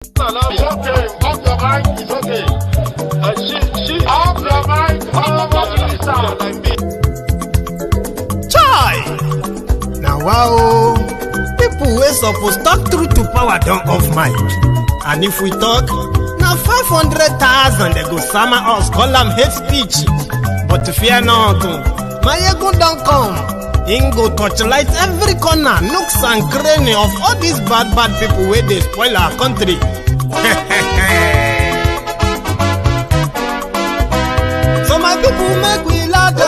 It's okay. Off your mic. It's okay. She off your mic. Chai! Now wow, people wey suppose talk truth to power don't off mic. And if we talk, now 500,000 they go summer us, call them hate speech. But fear not, my ego don't come. Him go torchlight every corner, nooks and cranny of all these bad people where they spoil our country. So my people make we laugh, yo.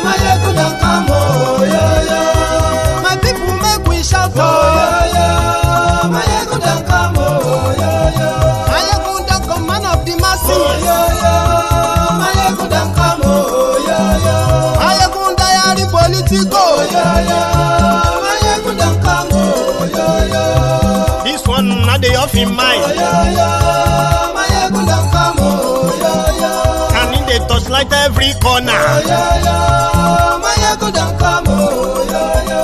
My ego don't come, yo. My people make we shout, yo. My ego don't come, yo. My ego don't come, man of the masses, yo. My ego don't come, yo. My ego diary politico, yo. My ego don't come, yo. This one not the off in mind. My ego don't come, yo. And in the touchlight every corner. My ego don't come, yo.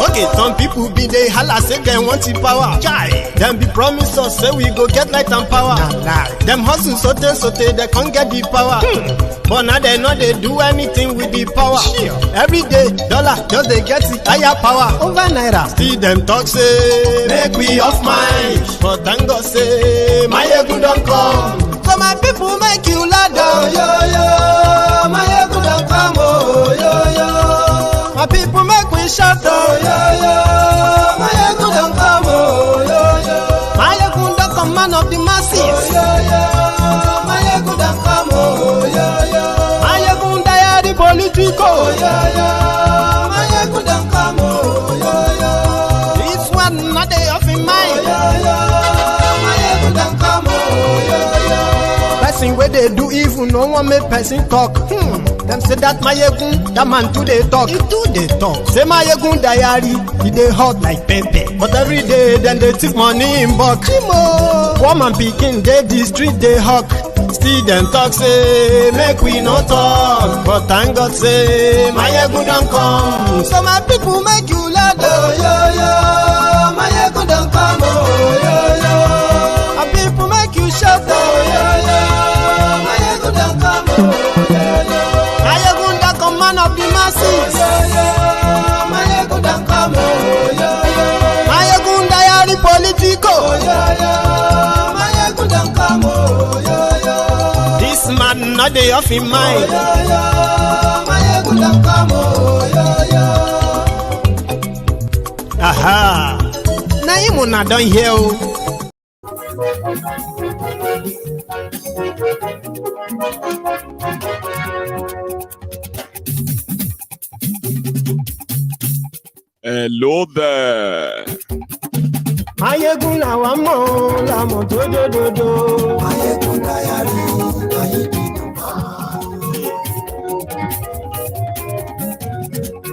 Okay, some people be they holla say they want the power. Chai, them be promise us say we go get light and power. Nah. Them hustle sote they can't get the power. But now they know they do anything with the power. Every day, dollar just they get the higher power over naira. Still them talk say make we off mind. But thank God say my ego don't come. So my people make you laugh, yo. My ego don't come, yo. My people make we shout, yo. My ego don't come, yo. My ego don't come, man of the masses, yo. My ego don't come, yo. My ego diary politico, yo. My ego don't come, yo. This one not they off in mind, yo. My ego don't come, yo. Person where they do evil, no one make person talk. Them say that my egun, that man too they talk. He too they talk. Say my egun diary, he they hot like pepper. But every day then they take money in bulk. Woman picking, they the street they hawk. Still them talk say make we no talk. But thank God say my egun don't come. So my people make you laugh, yo. My egun don't come, yo. My people make you shout, yo. My egun don't come, yo. Man of the masses, my ego don't come, my ego diary politico, my ego don't come, this man not the off in mind, my ego don't come, aha, now you wanna don't hear. Hello there. Mayegun la wa mo la mo do. Mayegun diary,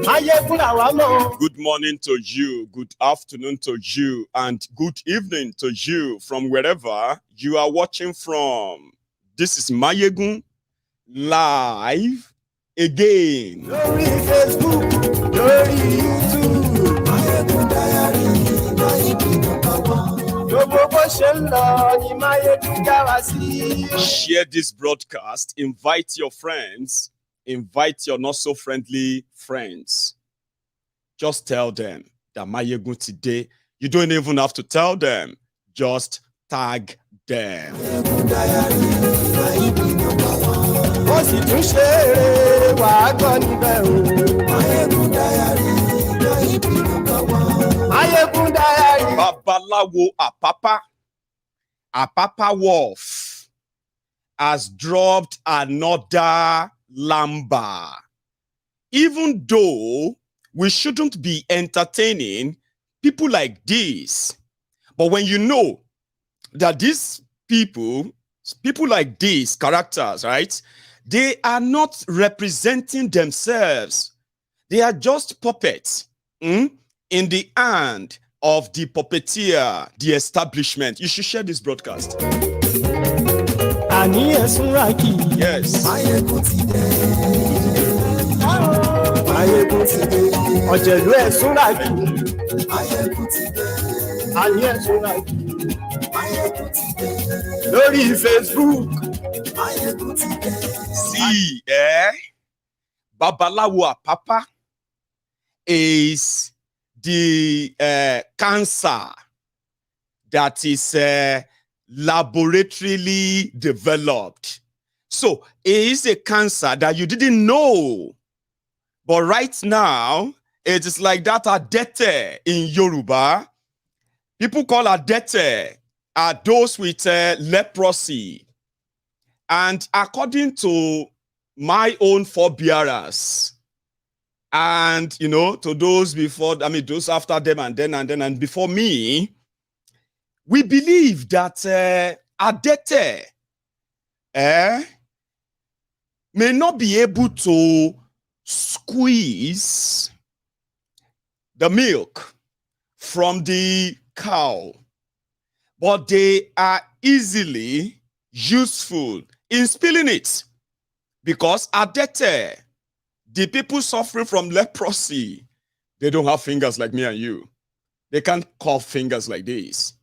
Mayegun la wa mo. Good morning to you, good afternoon to you, and good evening to you from wherever you are watching from. This is Mayegun live again. Lórí Facebook, lórí YouTube. Mayegun diary, share this broadcast, invite your friends, invite your not so friendly friends. Just tell them that Mayegun today. You don't even have to tell them, just tag them. Babalawo Apapa Wolf has dropped another lamba. Even though we shouldn't be entertaining people like this, but when you know that these people like these characters, right? They are not representing themselves. They are just puppets in the hand of the puppeteer, the establishment. You should share this broadcast. Yes. Lórí Facebook. See, Babalawo Apapa is the cancer that is laboratorily developed. So it is a cancer that you didn't know. But right now, it is like that adete in Yoruba. People call adete are those with leprosy. And according to my own forebearers, and to those before, those after them and before me, we believe that adete may not be able to squeeze the milk from the cow, but they are easily useful in spilling it, because adete, the people suffering from leprosy, they don't have fingers like me and you. They can't curve fingers like this,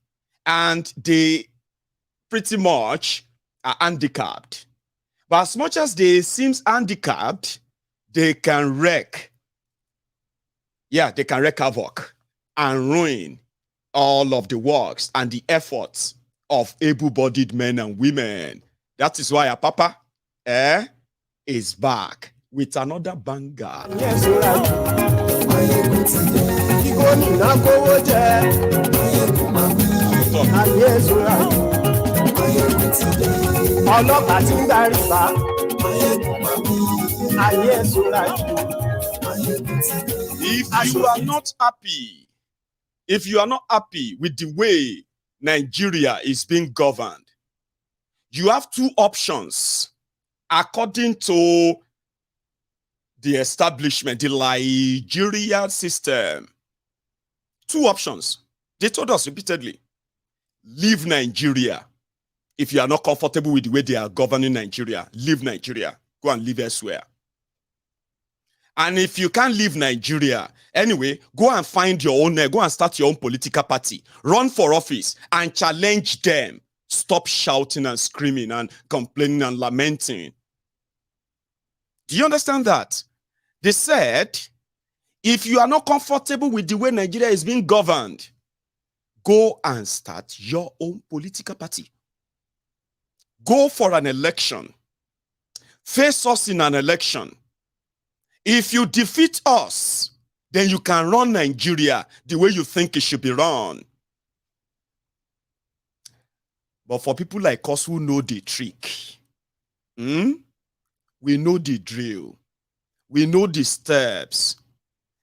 and they pretty much are handicapped. But as much as they seem handicapped, they can wreak havoc and ruin all of the works and the efforts of able-bodied men and women. That is why Apapa is back with another banger. Yes, If you are not happy with the way Nigeria is being governed, you have two options according to the establishment, the Nigeria system. Two options. They told us repeatedly, leave Nigeria. If you are not comfortable with the way they are governing Nigeria, leave Nigeria. Go and live elsewhere. And if you can't leave Nigeria, anyway, go and find your own, go and start your own political party. Run for office and challenge them. Stop shouting and screaming and complaining and lamenting. Do you understand that? They said, if you are not comfortable with the way Nigeria is being governed, go and start your own political party. Go for an election. Face us in an election. If you defeat us, then you can run Nigeria the way you think it should be run. But for people like us who know the trick, we know the drill, we know the steps,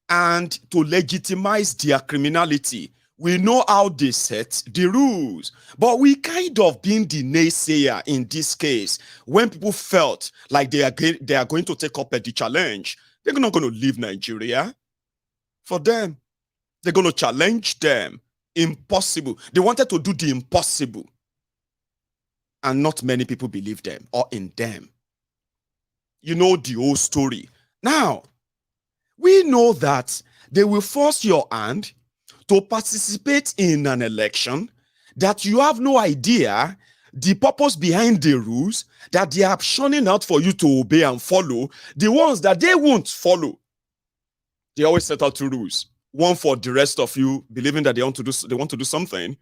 and to legitimize their criminality, we know how they set the rules. But we kind of being the naysayer in this case, when people felt like they are going to take up the challenge. They're not going to leave Nigeria. For them, they're going to challenge them. Impossible. They wanted to do the impossible. And not many people believe them or in them. You know the whole story. Now, we know that they will force your hand to participate in an election that you have no idea the purpose behind the rules, that they are shunning out for you to obey and follow, the ones that they won't follow. They always set out two rules. One for the rest of you, believing that they want to do something,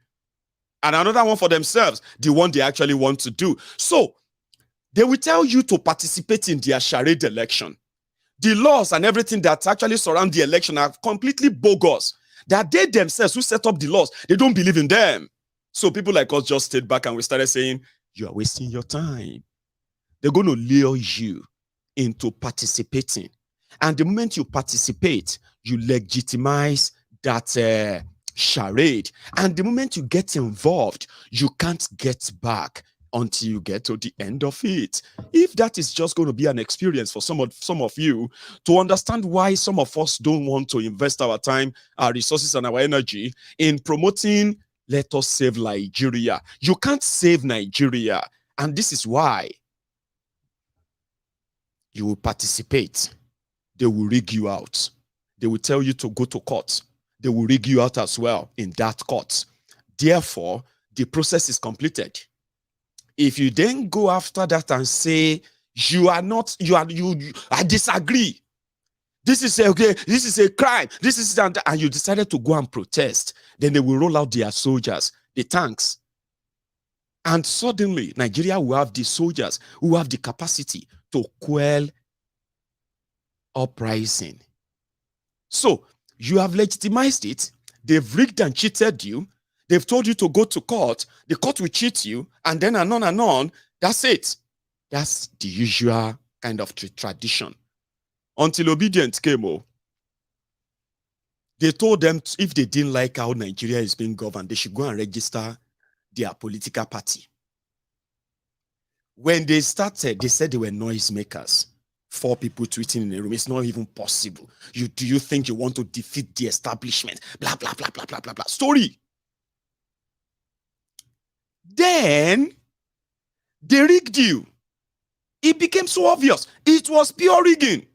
and another one for themselves, the one they actually want to do. So they will tell you to participate in their charade election. The laws and everything that actually surround the election are completely bogus. That they themselves who set up the laws, they don't believe in them. So people like us just stayed back and we started saying, you are wasting your time. They're going to lure you into participating. And the moment you participate, you legitimize that charade. And the moment you get involved, you can't get back until you get to the end of it. If that is just going to be an experience for some of you to understand why some of us don't want to invest our time, our resources, and our energy in promoting, let us save Nigeria. You can't save Nigeria. And this is why you will participate. They will rig you out. They will tell you to go to court. They will rig you out as well in that court. Therefore, the process is completed. If you then go after that and say, I disagree. This is a crime. This is and you decided to go and protest, then they will roll out their soldiers, the tanks. And suddenly, Nigeria will have the soldiers who have the capacity to quell uprising. So, you have legitimized it. They've rigged and cheated you. They've told you to go to court. The court will cheat you. And then and on. That's it. That's the usual kind of tradition. Until obedience came, they told them if they didn't like how Nigeria is being governed, they should go and register their political party. When they started, they said they were noisemakers. 4 people tweeting in a room. It's not even possible. Do you think you want to defeat the establishment? Blah, blah, blah, blah, blah, blah, blah. Story. Then, they rigged you. It became so obvious. It was pure rigging.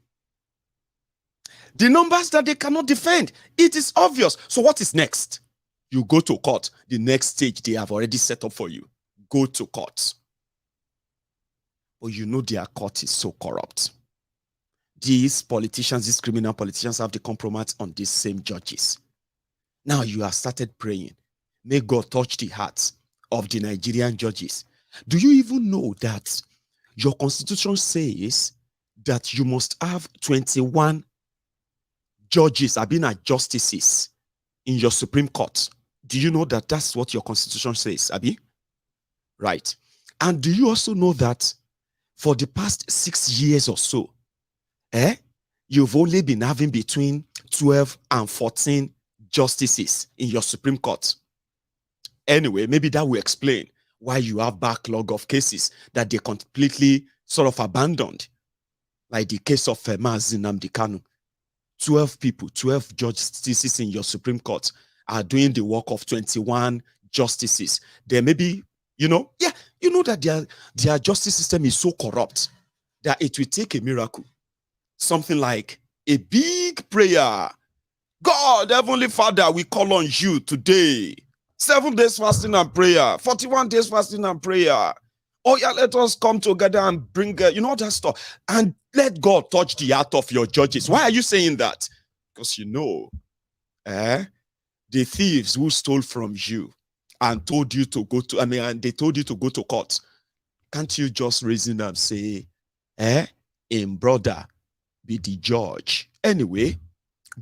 The numbers that they cannot defend. It is obvious. So what is next? You go to court. The next stage they have already set up for you. Go to court. But you know their court is so corrupt. These politicians, these criminal politicians have the compromise on these same judges. Now you have started praying. May God touch the hearts of the Nigerian judges. Do you even know that your constitution says that you must have 21 judges, justices in your Supreme Court? Do you know that that's what your constitution says, Abi? Right. And do you also know that for the past 6 years or so, you've only been having between 12 and 14 justices in your Supreme Court? Anyway, maybe that will explain why you have backlog of cases that they completely sort of abandoned, like the case of Mazi Nnamdi Kanu. 12 people, 12 justices in your Supreme Court are doing the work of 21 justices. There may be, you know that their justice system is so corrupt that it will take a miracle. Something like a big prayer. God, Heavenly Father, we call on you today. 7 days fasting and prayer, 41 days fasting and prayer. Oh yeah, let us come together and bring, that stuff. And let God touch the heart of your judges. Why are you saying that? Because the thieves who stole from you and told you to go to, and they told you to go to court. Can't you just reason and say, in brother, be the judge? Anyway,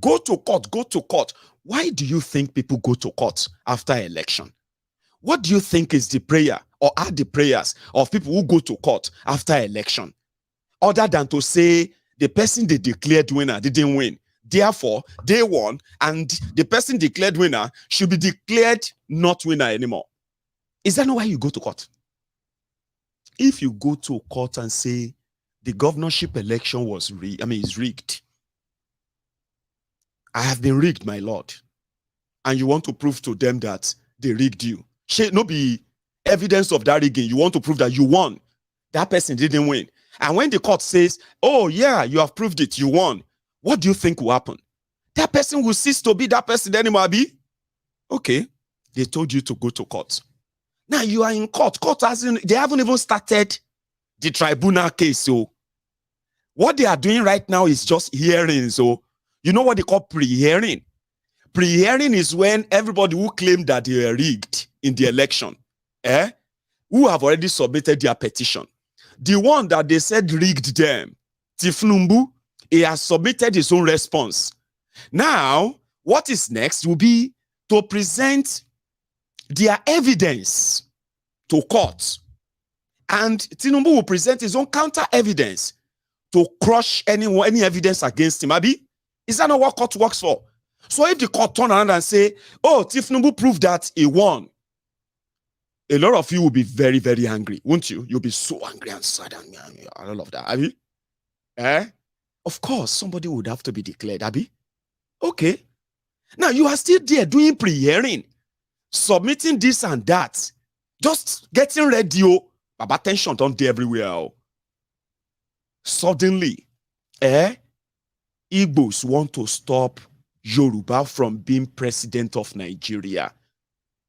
go to court. Why do you think people go to court after election? What do you think is the prayer or are the prayers of people who go to court after election? Other than to say the person they declared winner didn't win. Therefore, they won, and the person declared winner should be declared not winner anymore. Is that not why you go to court? If you go to court and say the governorship election was is rigged. I have been rigged, my lord. And you want to prove to them that they rigged you. Should not be evidence of that rigging. You want to prove that you won. That person didn't win. And when the court says, oh yeah, you have proved it, you won. What do you think will happen? That person will cease to be that person anymore, Abi? Okay. They told you to go to court. Now you are in court. They haven't even started the tribunal case. So what they are doing right now is just hearing. So you know what they call pre-hearing? Pre-hearing is when everybody who claimed that they were rigged in the election, who have already submitted their petition. The one that they said rigged them, Tinubu, he has submitted his own response. Now, what is next will be to present their evidence to court. And Tinubu will present his own counter evidence to crush any evidence against him. Abi, is that not what court works for? So if the court turn around and say, oh, Tinubu proved that he won, a lot of you will be very, very angry, won't you? You'll be so angry and sad and all of that. Abi? Of course, somebody would have to be declared, Abi. Okay. Now, you are still there doing pre-hearing, submitting this and that, just getting ready. But attention, don't do everywhere. Suddenly, Igbos want to stop Yoruba from being president of Nigeria.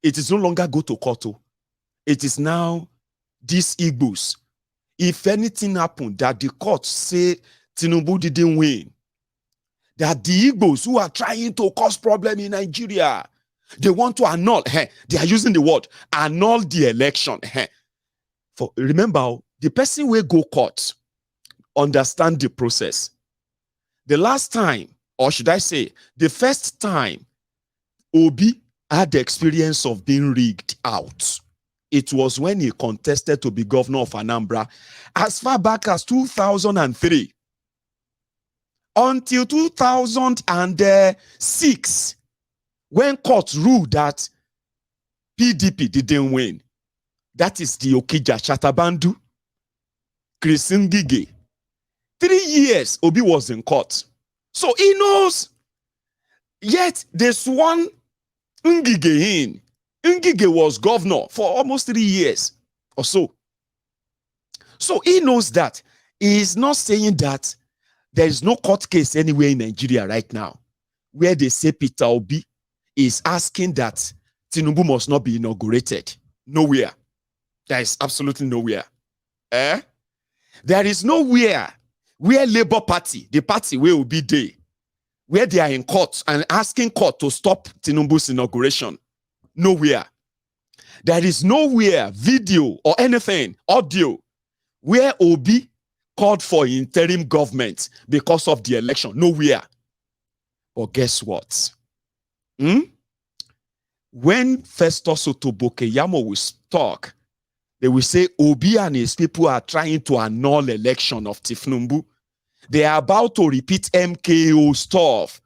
It is no longer go to court. It is now these Igbos. If anything happened that the court say Tinubu didn't win, that the Igbos who are trying to cause problem in Nigeria, they want to annul. They are using the word annul the election. For remember, the person will go court understand the process. The last time, or should I say, the first time Obi had the experience of being rigged out, it was when he contested to be governor of Anambra as far back as 2003 until 2006, when court ruled that PDP didn't win. That is the Okija Shatabandu, Chris Ngige. 3 years Obi was in court. So he knows. Yet they sworn Ngige in. Ngige was governor for almost 3 years or so. So he knows that. He is not saying that there is no court case anywhere in Nigeria right now where they say Peter Obi is asking that Tinubu must not be inaugurated. Nowhere. There is absolutely nowhere. There is nowhere where Labour Party, the party where will be there, where they are in court and asking court to stop Tinubu's inauguration. Nowhere. There is nowhere, video or anything, audio, where Obi called for interim government because of the election. Nowhere. But guess what? When Festus Otobokeyamo will talk, they will say Obi and his people are trying to annul election of Tinubu. They are about to repeat MKO stuff.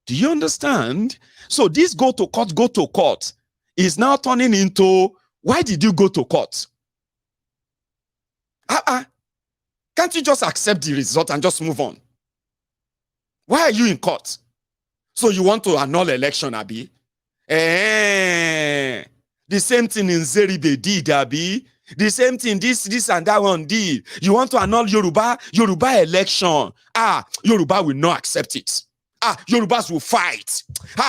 Do you understand? So this go to court is now turning into, why did you go to court? Can't you just accept the result and just move on? Why are you in court? So you want to annul election, Abi? The same thing in Zeribe did, Abi. The same thing this and that one did. You want to annul Yoruba election. Yoruba will not accept it. Yorubas will fight.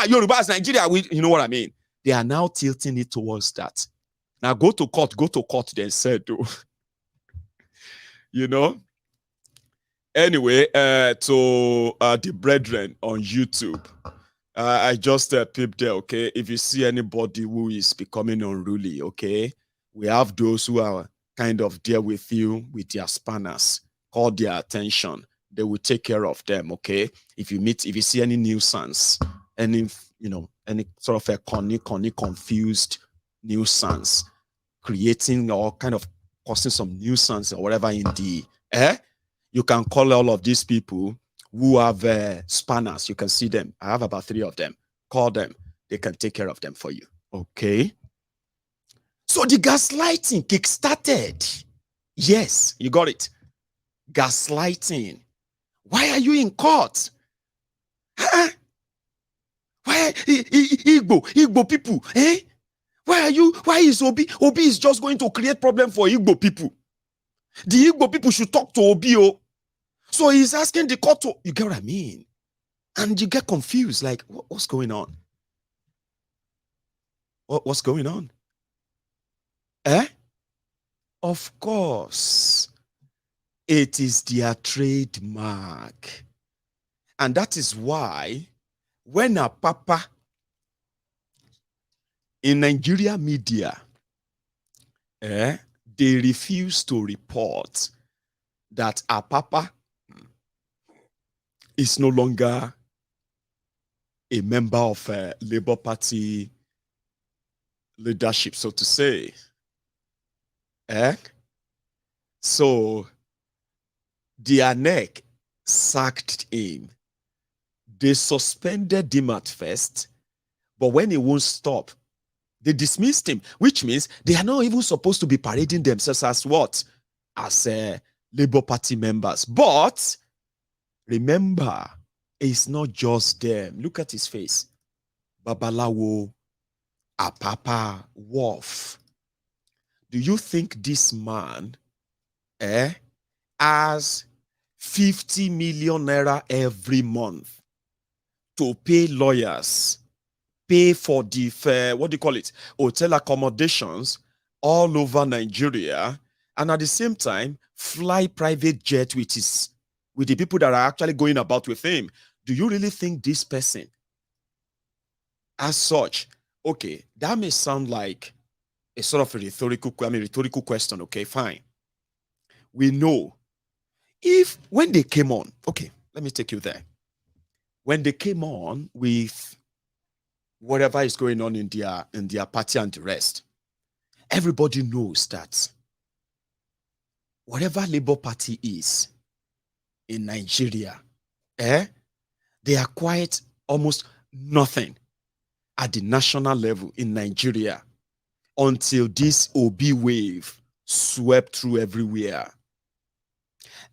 Yorubas, Nigeria, you know what I mean? They are now tilting it towards that. Now go to court, then said, you know. Anyway, to the brethren on YouTube, I just peeped there, okay? If you see anybody who is becoming unruly, okay? We have those who are kind of there with you with their spanners. Call their attention. They will take care of them, okay? If you see any nuisance, any sort of a confused nuisance, creating or kind of causing some nuisance or whatever in the you can call all of these people who have spanners. You can see them. I have about 3 of them. Call them. They can take care of them for you. Okay? So the gaslighting kick-started. Yes, you got it. Gaslighting. Why are you in court? Why Igbo people? Why is Obi is just going to create problem for Igbo people? The Igbo people should talk to Obi. So he's asking the court to, you get what I mean? And you get confused, like, what's going on? What's going on? Of course, it is their trademark. And that is why when Apapa in Nigeria media, they refuse to report that Apapa is no longer a member of Labour Party leadership, so to say. So the ANEC sacked him. They suspended him at first, but when he won't stop, they dismissed him, which means they are not even supposed to be parading themselves as what? As Labour Party members. But remember, it's not just them. Look at his face. Babalawo, Apapa, Wolf. Do you think this man has 50 million naira every month to pay lawyers pay for the, what do you call it, hotel accommodations all over Nigeria, and at the same time, fly private jet with the people that are actually going about with him. Do you really think this person, as such, okay, that may sound like a sort of a rhetorical question, okay, fine. We know if when they came on, okay, let me take you there. When they came on with whatever is going on in their party and the rest, everybody knows that whatever Labour Party is in Nigeria, they acquired almost nothing at the national level in Nigeria until this Obi wave swept through everywhere.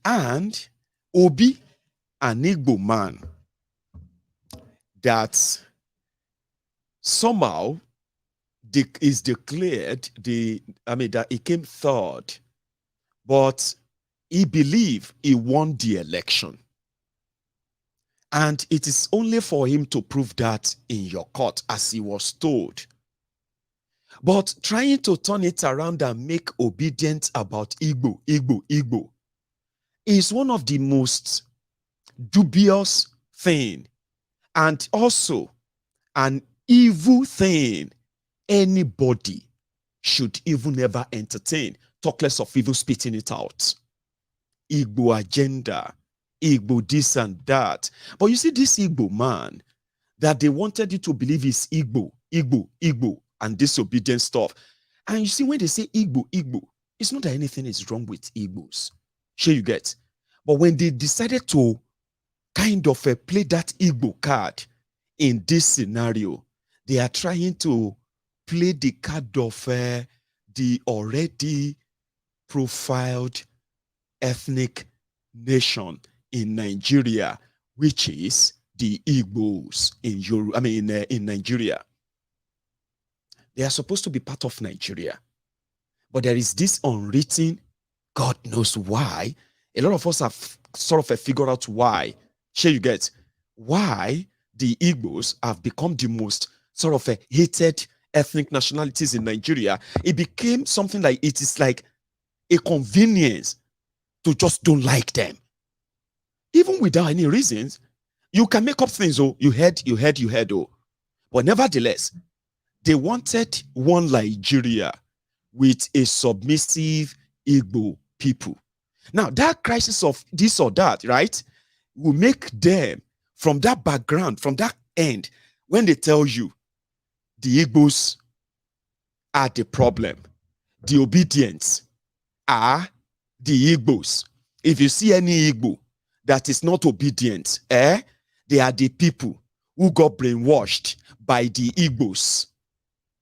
And Obi, an Igbo man that somehow is declared that he came third, but he believed he won the election. And it is only for him to prove that in your court, as he was told. But trying to turn it around and make obedience about Igbo is one of the most dubious thing, and also an evil thing anybody should even ever entertain, talk less of even spitting it out. Igbo agenda, Igbo this and that. But you see, this Igbo man that they wanted you to believe is Igbo, and disobedient stuff. And you see, when they say Igbo, it's not that anything is wrong with Igbos. Sure, you get. But when they decided to kind of play that Igbo card in this scenario, they are trying to play the card of the already profiled ethnic nation in Nigeria, which is the Igbos in Nigeria. They are supposed to be part of Nigeria. But there is this unwritten, God knows why. A lot of us have sort of figured out why. Sure, you get why the Igbos have become the most sort of hated ethnic nationalities in Nigeria. It became something like, it is like a convenience to just don't like them. Even without any reasons, you can make up things. Oh, you heard. Oh, but nevertheless, they wanted one Nigeria with a submissive Igbo people. Now, that crisis of this or that, right, will make them, from that background, from that end, when they tell you the Igbos are the problem, the obedience are the Igbos. If you see any Igbo that is not obedient, they are the people who got brainwashed by the Igbos.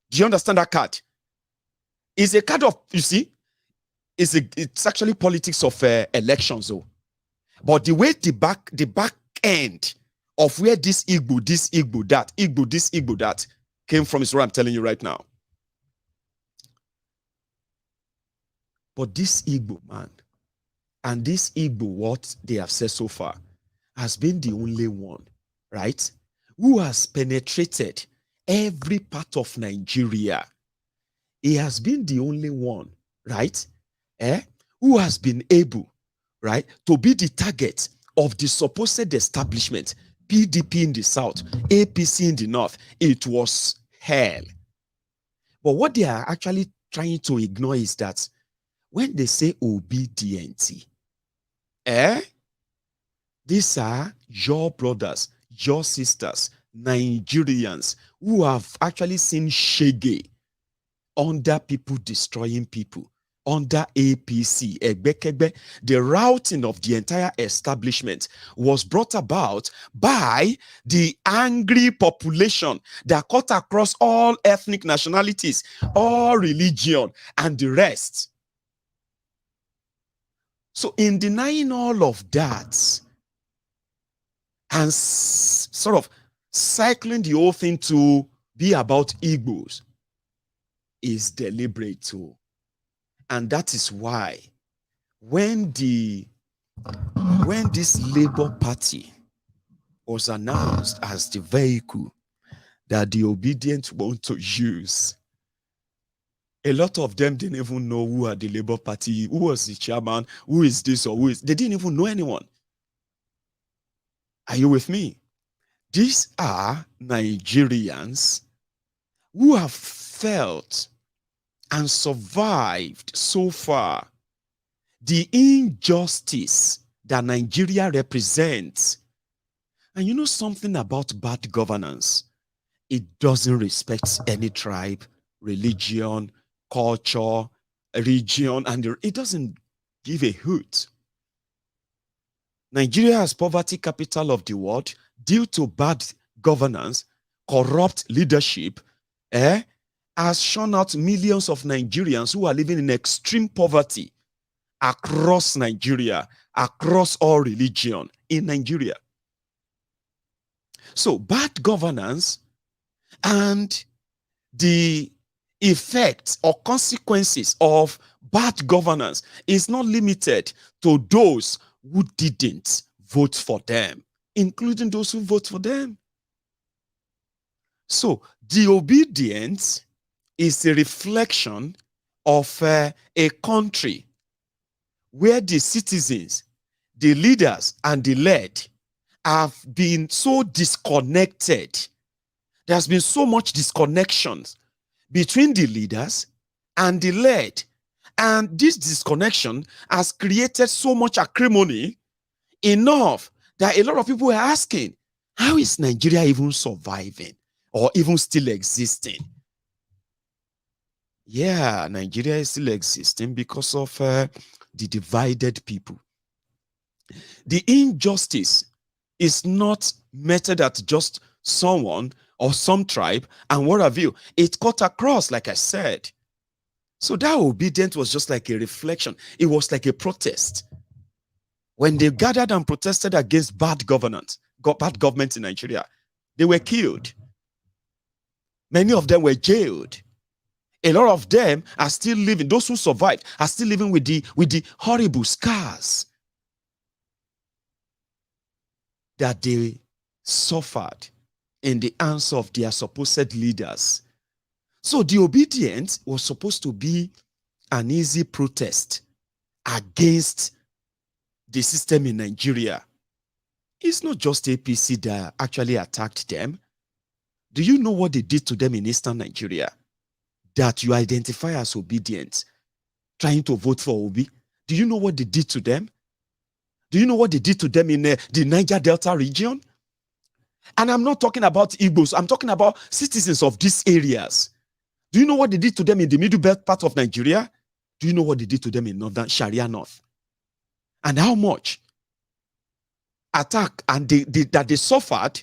Do you understand that card? It's a card of, you see, it's actually politics of elections, though. But the way the back end of where this Igbo, that, Igbo, this Igbo, that came from is what I'm telling you right now. But this Igbo man, and this Igbo, what they have said so far, has been the only one, right, who has penetrated every part of Nigeria. He has been the only one, right, who has been able, right, to be the target of the supposed establishment, PDP in the south, APC in the north. It was hell. But what they are actually trying to ignore is that when they say obedience, these are your brothers, your sisters, Nigerians who have actually seen shege under people destroying people, under APC, Egbekegbe. The routing of the entire establishment was brought about by the angry population that cut across all ethnic nationalities, all religion, and the rest. So in denying all of that and sort of cycling the whole thing to be about Igbos is deliberate too. And that is why when this Labour Party was announced as the vehicle that the obedient want to use. A lot of them didn't even know who are the Labour Party, who was the chairman, who is this or who is. They didn't even know anyone. Are you with me? These are Nigerians who have felt and survived so far the injustice that Nigeria represents. And you know something about bad governance? It doesn't respect any tribe, religion, culture, region, and it doesn't give a hoot. Nigeria, as poverty capital of the world, due to bad governance, corrupt leadership, has shown out millions of Nigerians who are living in extreme poverty across Nigeria, across all religion in Nigeria. So bad governance and the effects or consequences of bad governance is not limited to those who didn't vote for them, including those who vote for them. So the obedience is a reflection of a country where the citizens, the leaders, and the led have been so disconnected. There's been so much disconnections between the leaders and the led. And this disconnection has created so much acrimony, enough that a lot of people are asking, how is Nigeria even surviving or even still existing? Yeah, Nigeria is still existing because of the divided people. The injustice is not meted at just someone or some tribe and what have you. It cut across, like I said. So that obedience was just like a reflection. It was like a protest. When they gathered and protested against bad government in Nigeria, they were killed. Many of them were jailed. A lot of them are still living, those who survived are still living with the horrible scars that they suffered in the hands of their supposed leaders. So the obedience was supposed to be an easy protest against the system in Nigeria. It's not just APC that actually attacked them. Do you know what they did to them in Eastern Nigeria that you identify as obedient, trying to vote for Obi? Do you know what they did to them? Do you know what they did to them in the Niger Delta region? And I'm not talking about Igbos. I'm talking about citizens of these areas. Do you know what they did to them in the middle belt part of Nigeria? Do you know what they did to them in northern Sharia North? And how much attack and that they suffered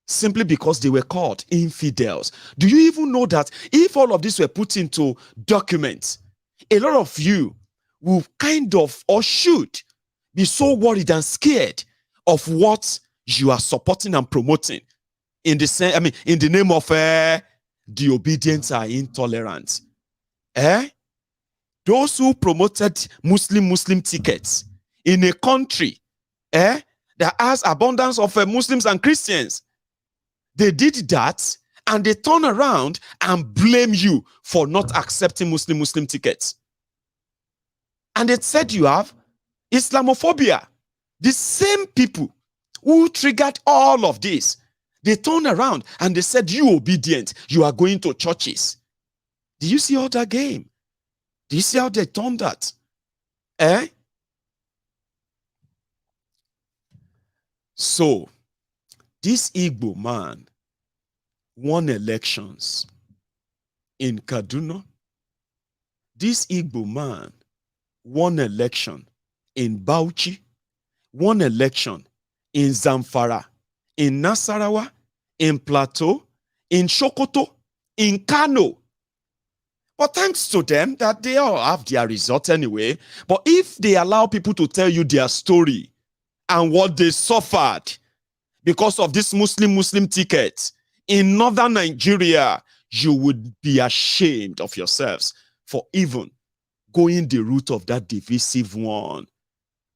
simply because they were called infidels? Do you even know that if all of this were put into documents, a lot of you will kind of or should be so worried and scared of what you are supporting and promoting in the name of the obedience are intolerant. Those who promoted Muslim tickets in a country that has abundance of Muslims and Christians, they did that and they turn around and blame you for not accepting Muslim tickets. And they said you have Islamophobia. The same people who triggered all of this, they turned around and they said, you obedient, you are going to churches. Do you see all that game? Do you see how they turned that? So, this Igbo man won elections in Kaduna. This Igbo man won election in Bauchi, won election in Zamfara, in Nasarawa, in Plateau, in Sokoto, in Kano. But thanks to them that they all have their result anyway. But if they allow people to tell you their story and what they suffered because of this Muslim ticket in northern Nigeria, you would be ashamed of yourselves for even going the route of that divisive one.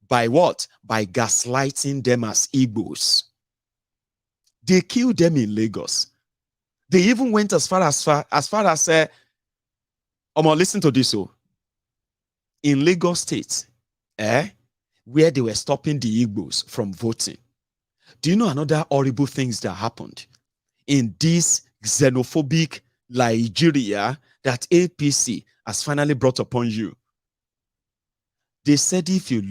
By what? By gaslighting them as Igbos. They killed them in Lagos. They even went as far as listen to this. In Lagos State, where they were stopping the Igbos from voting. Do you know another horrible things that happened in this xenophobic Nigeria that APC has finally brought upon you? They said if you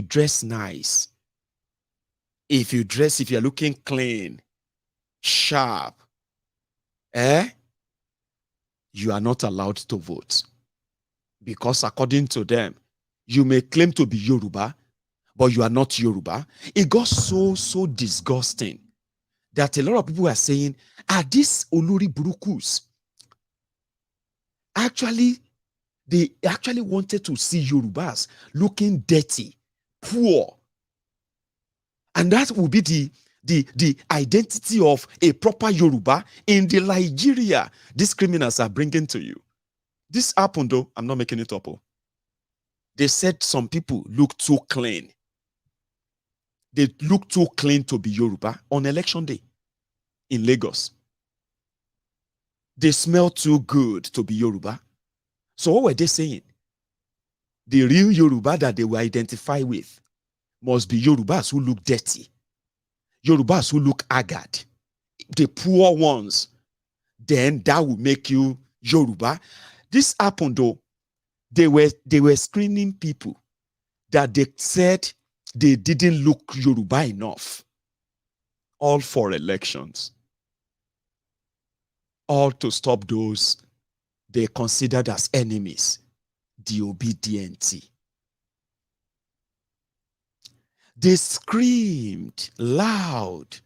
dress nice, if you're looking clean, sharp, you are not allowed to vote. Because according to them, you may claim to be Yoruba, but you are not Yoruba. It got so disgusting that a lot of people are saying, are these Olori Burukus? Actually, they actually wanted to see Yorubas looking dirty, poor. And that will be the identity of a proper Yoruba in the Nigeria these criminals are bringing to you. This happened, though. I'm not making it up. They said some people look too clean. They look too clean to be Yoruba on election day in Lagos. They smell too good to be Yoruba. So what were they saying? The real Yoruba that they will identify with must be Yorubas who look dirty, Yorubas who look haggard, the poor ones. Then that will make you Yoruba. This happened, though. They were screening people that they said they didn't look Yoruba enough. All for elections. All to stop those they considered as enemies, the obedient. They screamed loud.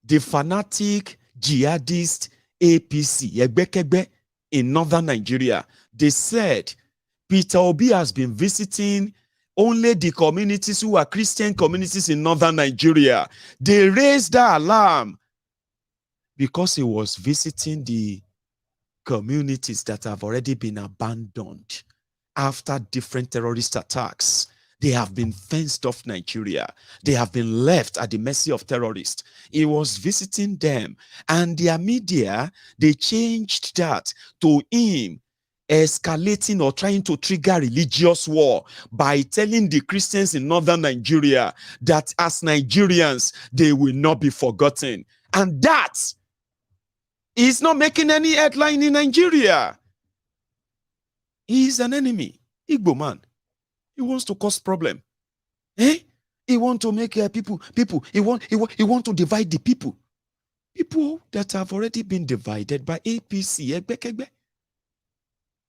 The fanatic jihadist APC, Egbekegbe, in northern Nigeria, they said Peter Obi has been visiting only the communities who are Christian communities in northern Nigeria. They raised the alarm because he was visiting the communities that have already been abandoned after different terrorist attacks. They have been fenced off Nigeria. They have been left at the mercy of terrorists. He was visiting them, and their media, they changed that to him escalating or trying to trigger religious war by telling the Christians in northern Nigeria that as Nigerians, they will not be forgotten. And that is not making any headline in Nigeria. He is an enemy, Igbo man. He wants to cause problem. He wants to make people. He want to divide the people. People that have already been divided by APC,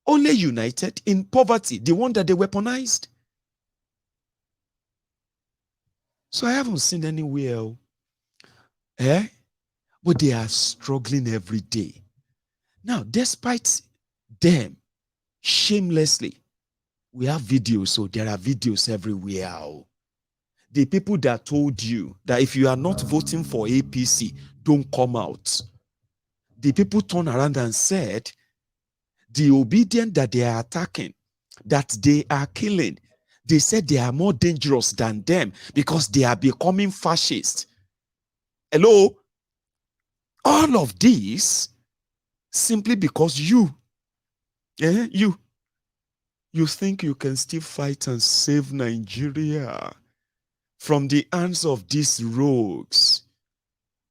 only united in poverty, the one that they weaponized. So I haven't seen anywhere, but they are struggling every day. Now, despite them, shamelessly, we have videos, so there are videos everywhere. The people that told you that if you are not voting for APC, don't come out. The people turned around and said, the obedient that they are attacking, that they are killing, they said they are more dangerous than them because they are becoming fascist. Hello? All of this simply because you think you can still fight and save Nigeria from the hands of these rogues.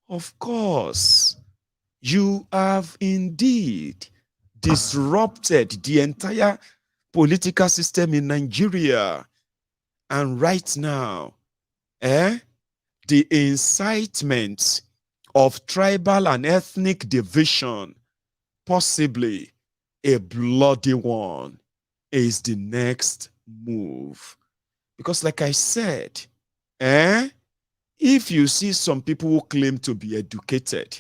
Of course, you have indeed disrupted the entire political system in Nigeria. And right now, the incitement of tribal and ethnic division, possibly a bloody one, is the next move. Because like I said, if you see some people who claim to be educated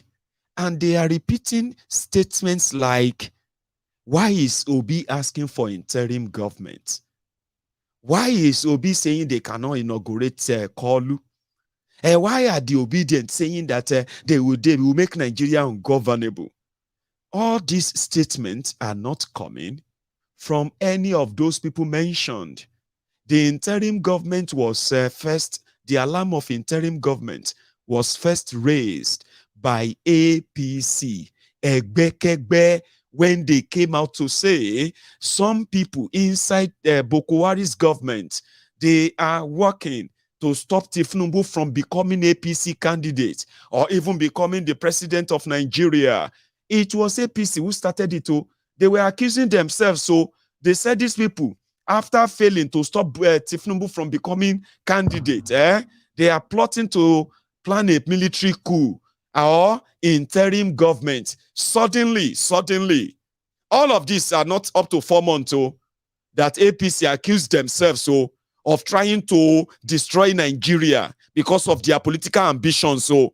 and they are repeating statements like, why is Obi asking for interim government? Why is Obi saying they cannot inaugurate Kolu? Why are the obedient saying that they will make Nigeria ungovernable? All these statements are not coming from any of those people mentioned. The interim government was the alarm of interim government was first raised by APC. Egbekegbe, when they came out to say some people inside Boko Haram's government, they are working to stop Tinubu from becoming APC candidate or even becoming the president of Nigeria. It was APC who started it. They were accusing themselves. So they said these people, after failing to stop Tinubu from becoming candidate, they are plotting to plan a military coup or interim government. Suddenly, all of these are not up to 4 months that APC accused themselves of trying to destroy Nigeria because of their political ambitions. So,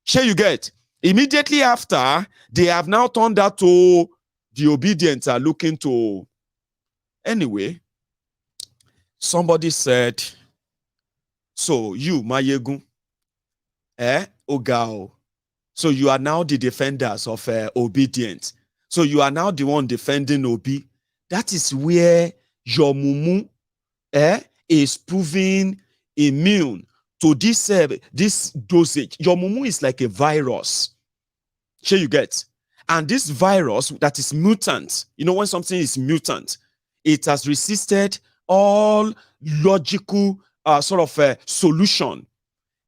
share you get? Immediately after, they have now turned out to the obedient are looking to. Anyway, somebody said, so you, Mayegun, Ogao, so you are now the defenders of obedience. So you are now the one defending Obi. That is where your mumu is proving immune to this dosage. Your mumu is like a virus. Sure you get? And this virus that is mutant, you know, when something is mutant, it has resisted all logical solution.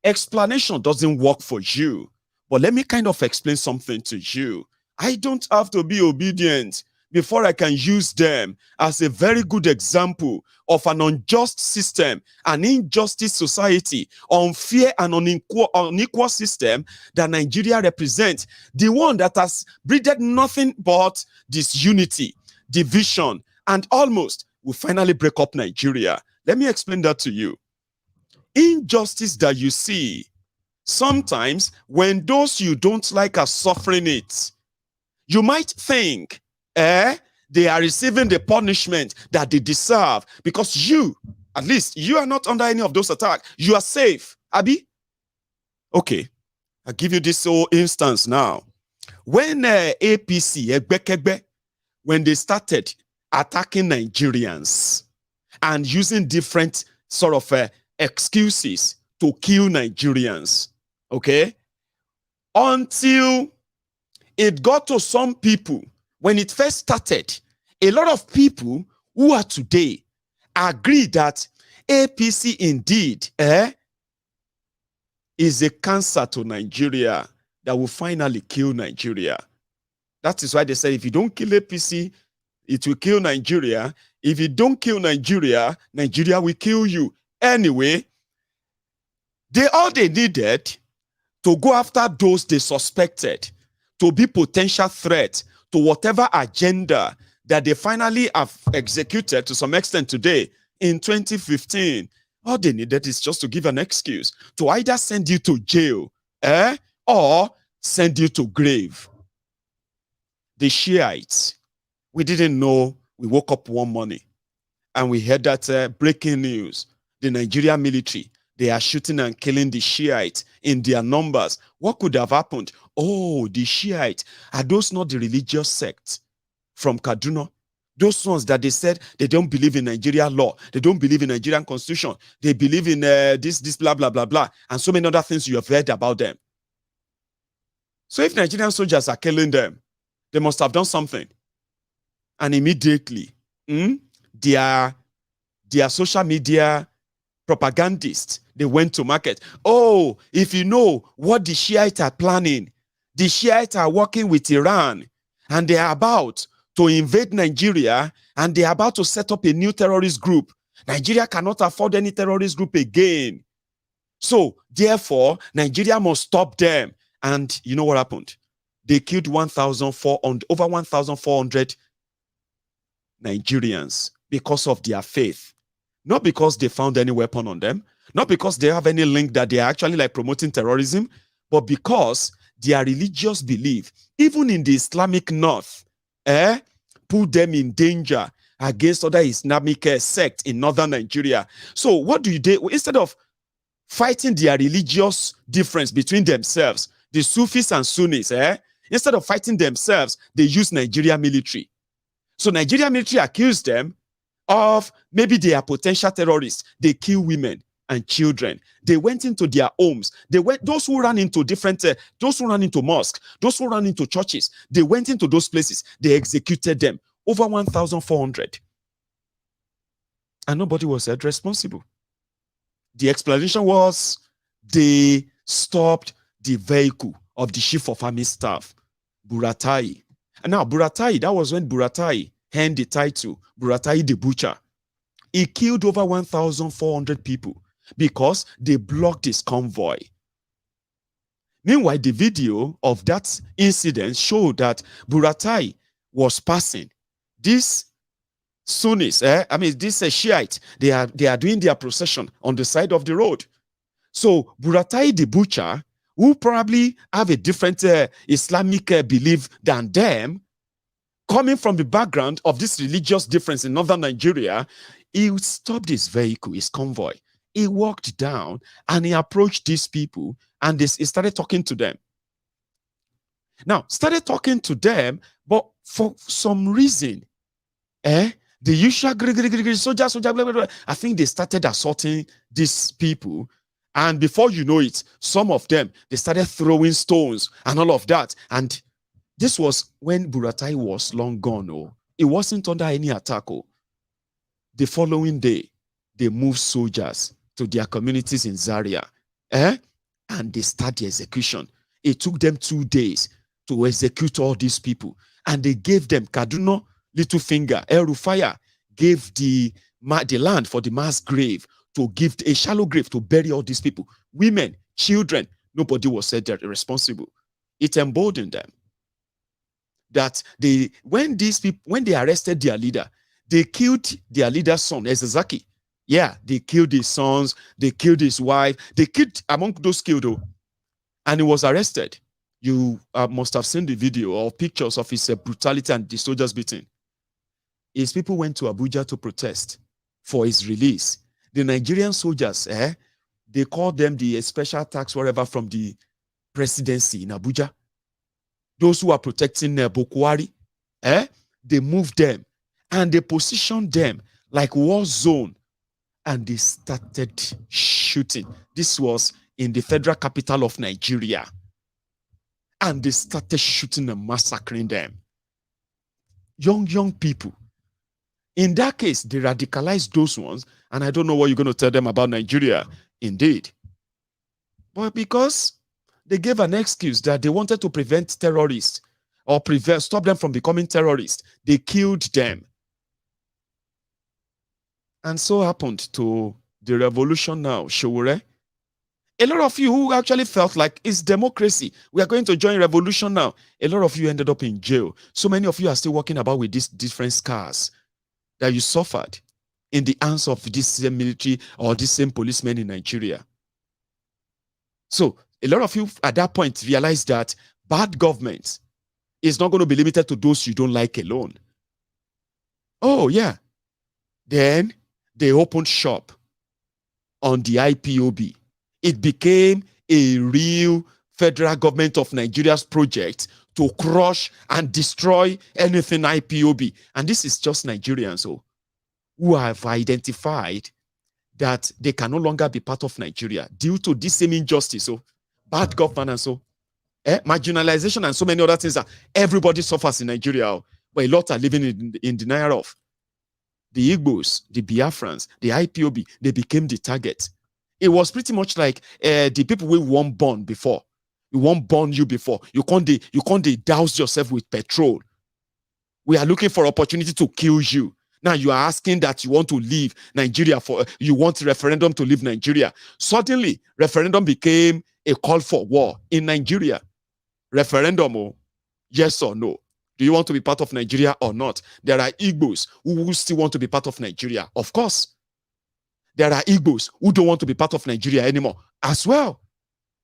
Explanation doesn't work for you. But let me kind of explain something to you. I don't have to be obedient before I can use them as a very good example of an unjust system, an injustice society, unfair and unequal system that Nigeria represents. The one that has breeded nothing but disunity, division, and almost will finally break up Nigeria. Let me explain that to you. Injustice that you see, sometimes when those you don't like are suffering it, you might think, they are receiving the punishment that they deserve because you, at least, you are not under any of those attacks. You are safe. Abi? Okay. I'll give you this whole instance now. When APC, Egbekegbe, when they started attacking Nigerians and using different sort of excuses to kill Nigerians, okay? Until it got to some people, when it first started, a lot of people who are today agree that APC indeed is a cancer to Nigeria that will finally kill Nigeria. That is why they said if you don't kill APC, it will kill Nigeria. If you don't kill Nigeria, Nigeria will kill you. Anyway, all they needed to go after those they suspected to be potential threat to whatever agenda that they finally have executed to some extent today in 2015. All they needed is just to give an excuse to either send you to jail or send you to grave. The Shiites, we didn't know. We woke up one morning and we heard that breaking news. The Nigerian military, they are shooting and killing the Shiites in their numbers. What could have happened? Oh, the Shiites, are those not the religious sect from Kaduna? Those ones that they said they don't believe in Nigerian law. They don't believe in Nigerian constitution. They believe in this blah, blah, blah, blah, and so many other things you have heard about them. So if Nigerian soldiers are killing them, they must have done something. And immediately, their social media propagandists, they went to market. Oh, if you know what the Shiites are planning, the Shiites are working with Iran and they are about to invade Nigeria and they are about to set up a new terrorist group. Nigeria cannot afford any terrorist group again. So, therefore, Nigeria must stop them. And you know what happened? They killed over 1,400 Nigerians because of their faith. Not because they found any weapon on them, not because they have any link that they are actually like promoting terrorism, but because their religious belief, even in the Islamic North, put them in danger against other Islamic sects in northern Nigeria. So what do they, instead of fighting their religious difference between themselves, the Sufis and Sunnis, instead of fighting themselves, they use Nigeria military. So Nigeria military accused them of maybe they are potential terrorists. They kill women. and children. They went into their homes. Those who ran into those who ran into mosques, those who ran into churches, they went into those places. They executed them. Over 1,400. And nobody was held responsible. The explanation was they stopped the vehicle of the chief of army staff, Buratai. And now Buratai, that was when Buratai earned the title, Buratai the Butcher. He killed over 1,400 people because they blocked his convoy. Meanwhile, the video of that incident showed that Buratai was passing. These Sunnis, this Shiite, they are doing their procession on the side of the road. So Buratai the Butcher, who probably have a different Islamic belief than them, coming from the background of this religious difference in northern Nigeria, he stopped his vehicle, his convoy. He walked down and he approached these people and he started talking to them. Now, started talking to them, but for some reason, the usual soldier, blah, blah, blah, I think they started assaulting these people. And before you know it, some of them, they started throwing stones and all of that. And this was when Buratai was long gone. Oh, it wasn't under any attack. Oh. The following day, they moved soldiers to their communities in Zaria. And they started the execution. It took them 2 days to execute all these people. And they gave them Kaduna, Little Finger, El Rufaya, gave the land for the mass grave, to give a shallow grave to bury all these people. Women, children, nobody was said responsible. It emboldened them that when they arrested their leader, they killed their leader's son, Ezazaki. Yeah, they killed his sons, they killed his wife, they killed among those killed, and he was arrested. You must have seen the video or pictures of his brutality and the soldiers beating. His people went to Abuja to protest for his release. The Nigerian soldiers, they called them the special attacks, whatever, from the presidency in Abuja. Those who are protecting Bokwari, they moved them and they positioned them like war zone, and they started shooting. This was in the federal capital of Nigeria. And they started shooting and massacring them. Young people. In that case, they radicalized those ones, and I don't know what you're going to tell them about Nigeria, indeed. But because they gave an excuse that they wanted to prevent terrorists or stop them from becoming terrorists, they killed them. And so happened to the revolution now, Showore. A lot of you who actually felt like it's democracy, we are going to join revolution now. A lot of you ended up in jail. So many of you are still walking about with these different scars that you suffered in the hands of this same military or this same policemen in Nigeria. So a lot of you at that point realized that bad government is not going to be limited to those you don't like alone. Oh, yeah. Then they opened shop on the IPOB. It became a real federal government of Nigeria's project to crush and destroy anything IPOB. And this is just Nigerians who have identified that they can no longer be part of Nigeria due to this same injustice, bad governance, marginalization, and so many other things that everybody suffers in Nigeria, but a lot are living in denial of. The Igbos, the Biafrans, the IPOB, they became the target. It was pretty much like the people we won't burn before. We won't burn you before. You can't douse yourself with petrol. We are looking for opportunity to kill you. Now you are asking that you want to leave Nigeria you want referendum to leave Nigeria. Suddenly, referendum became a call for war in Nigeria. Referendum, yes or no? Do you want to be part of Nigeria or not? There are Igbos who still want to be part of Nigeria. Of course. There are Igbos who don't want to be part of Nigeria anymore as well.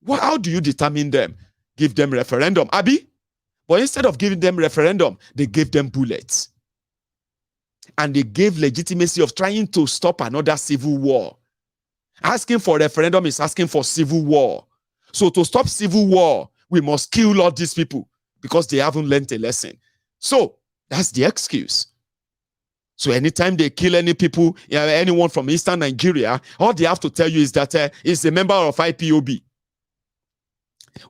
How do you determine them? Give them referendum, Abi? But instead of giving them referendum, they gave them bullets. And they gave legitimacy of trying to stop another civil war. Asking for referendum is asking for civil war. So to stop civil war, we must kill all these people because they haven't learned a lesson. So that's the excuse. So anytime they kill any people, anyone from Eastern Nigeria, all they have to tell you is that it's a member of IPOB.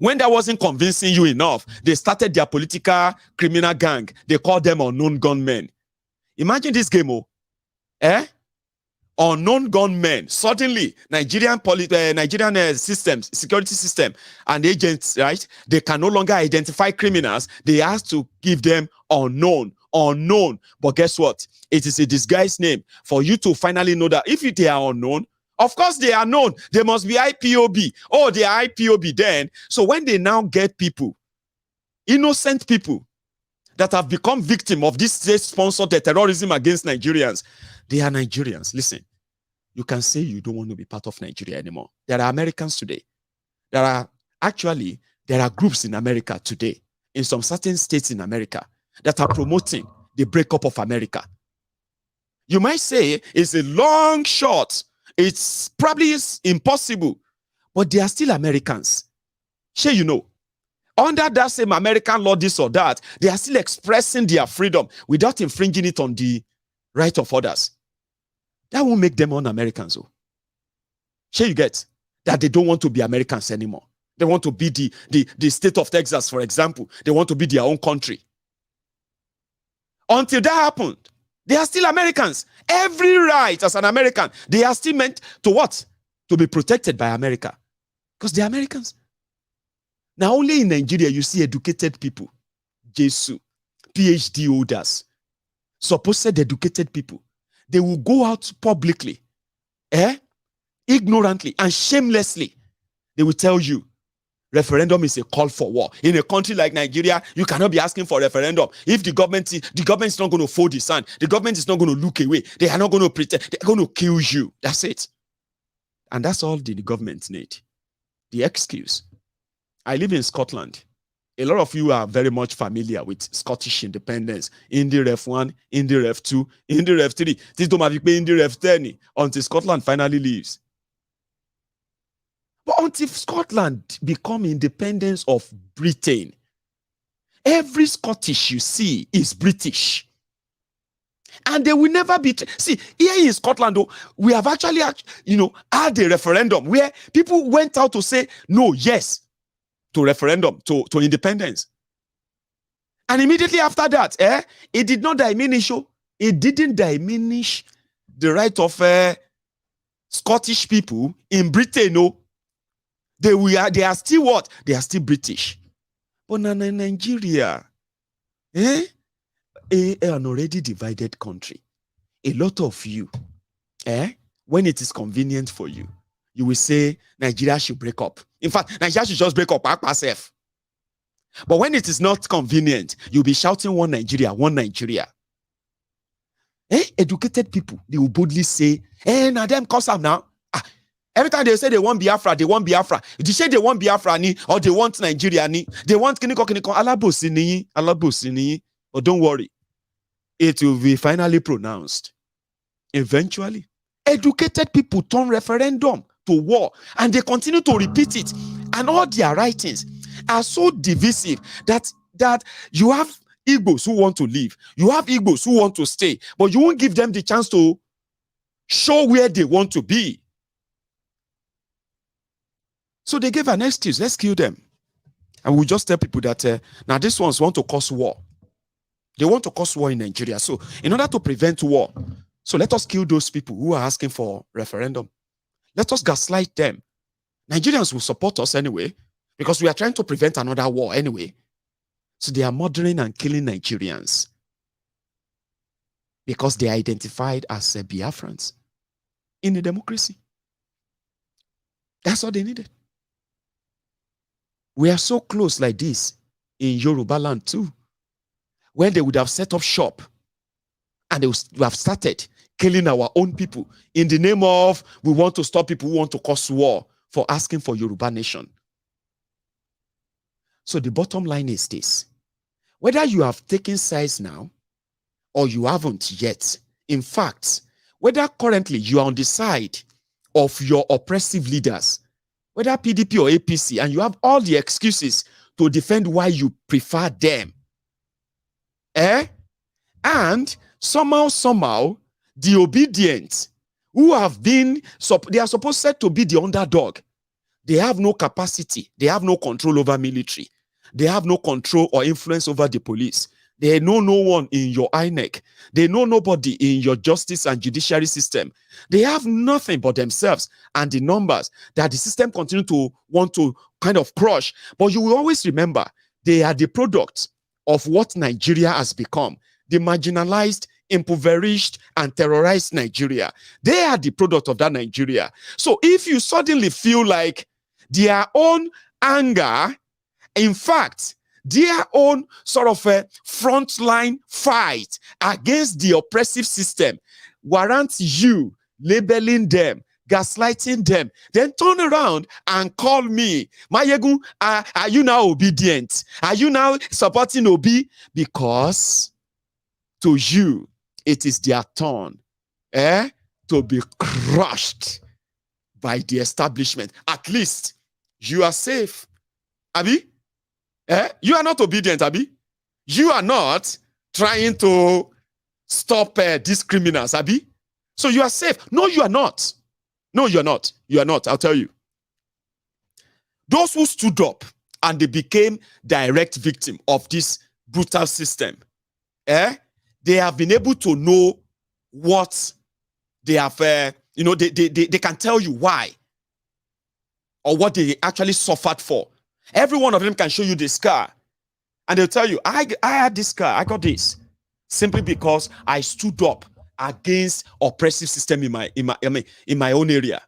When that wasn't convincing you enough, they started their political criminal gang. They called them unknown gunmen. Imagine this game, unknown gunmen. Suddenly, Nigerian systems, security system, and agents, right? They can no longer identify criminals. They have to give them unknown. But guess what? It is a disguised name for you to finally know that if they are unknown, of course they are known. They must be IPOB. Oh, they are IPOB then. So when they now get people, innocent people, that have become victim of this state-sponsored terrorism against Nigerians, they are Nigerians. Listen, you can say you don't want to be part of Nigeria anymore. There are Americans today. There are groups in America today, in some certain states in America, that are promoting the breakup of America. You might say it's a long shot. It's probably impossible, but they are still Americans. Sure, you know. Under that same American law, this or that, they are still expressing their freedom without infringing it on the right of others. That won't make them un-Americans. Sure, you get that they don't want to be Americans anymore. They want to be the state of Texas, for example. They want to be their own country. Until that happened, they are still Americans. Every right as an American, they are still meant to what? To be protected by America. Because they are Americans. Now, only in Nigeria, you see educated people, Jesu, PhD holders, supposed educated people. They will go out publicly, ignorantly and shamelessly. They will tell you, referendum is a call for war. In a country like Nigeria, you cannot be asking for a referendum. If the government is not going to fold its hand, the government is not going to look away, they are not going to pretend, they're going to kill you. That's it. And that's all the government need. The excuse. I live in Scotland. A lot of you are very much familiar with Scottish independence. Indy Ref 1, Indy Ref 2, Indy Ref 3. This don't have to pay Indy Ref 10 until Scotland finally leaves. But until Scotland become independence of Britain, every Scottish you see is British. And they will never be... See, here in Scotland, though, we have actually, had a referendum where people went out to say no, yes, to referendum, to independence. And immediately after that, it did not diminish. It didn't diminish the right of Scottish people in Britain. No, they are still what? They are still British. But in Nigeria, an already divided country. A lot of you, when it is convenient for you, you will say Nigeria should break up. In fact, Nigeria should just break up herself. But when it is not convenient, you'll be shouting one Nigeria, one Nigeria. Educated people, they will boldly say, now them cause them now. Every time they say they want Biafra, they want Biafra. They say they want Biafra ni, or they want Nigeria ni, they want kiniko, alabosi ni. But don't worry, it will be finally pronounced. Eventually, educated people turn referendum to war, and they continue to repeat it. And all their writings are so divisive that you have Igbos who want to leave, you have Igbos who want to stay, but you won't give them the chance to show where they want to be. So they gave an excuse, let's kill them. And we'll just tell people that now these ones want to cause war. They want to cause war in Nigeria. So in order to prevent war, so let us kill those people who are asking for referendum. Let us gaslight them. Nigerians will support us anyway, because we are trying to prevent another war anyway. So they are murdering and killing Nigerians because they are identified as Biafrans in a democracy. That's all they needed. We are so close like this in Yoruba land too, where they would have set up shop and they would have started killing our own people in the name of we want to stop people who want to cause war for asking for Yoruba nation. So the bottom line is this: whether you have taken sides now or you haven't yet, in fact, whether currently you are on the side of your oppressive leaders, whether PDP or APC, and you have all the excuses to defend why you prefer them, and somehow, the obedient who have been, they are supposed to be the underdog. They have no capacity. They have no control over military. They have no control or influence over the police. They know no one in your INEC. They know nobody in your justice and judiciary system. They have nothing but themselves and the numbers that the system continue to want to kind of crush. But you will always remember, they are the product of what Nigeria has become. The marginalized, impoverished, and terrorized Nigeria. They are the product of that Nigeria. So if you suddenly feel like their own anger, in fact, their own sort of a frontline fight against the oppressive system warrants you labeling them, gaslighting them, then turn around and call me, Mayegun, are you now obedient? Are you now supporting Obi? Because to you, it is their turn to be crushed by the establishment. At least you are safe. Abi? You are not obedient, Abi. You are not trying to stop these criminals, Abi. So you are safe. No, you are not. No, you are not. You are not. I'll tell you. Those who stood up and they became direct victim of this brutal system, they have been able to know what they have, they can tell you why or what they actually suffered for. Every one of them can show you the scar. And they'll tell you, I had this scar, I got this. Simply because I stood up against oppressive system in my own area.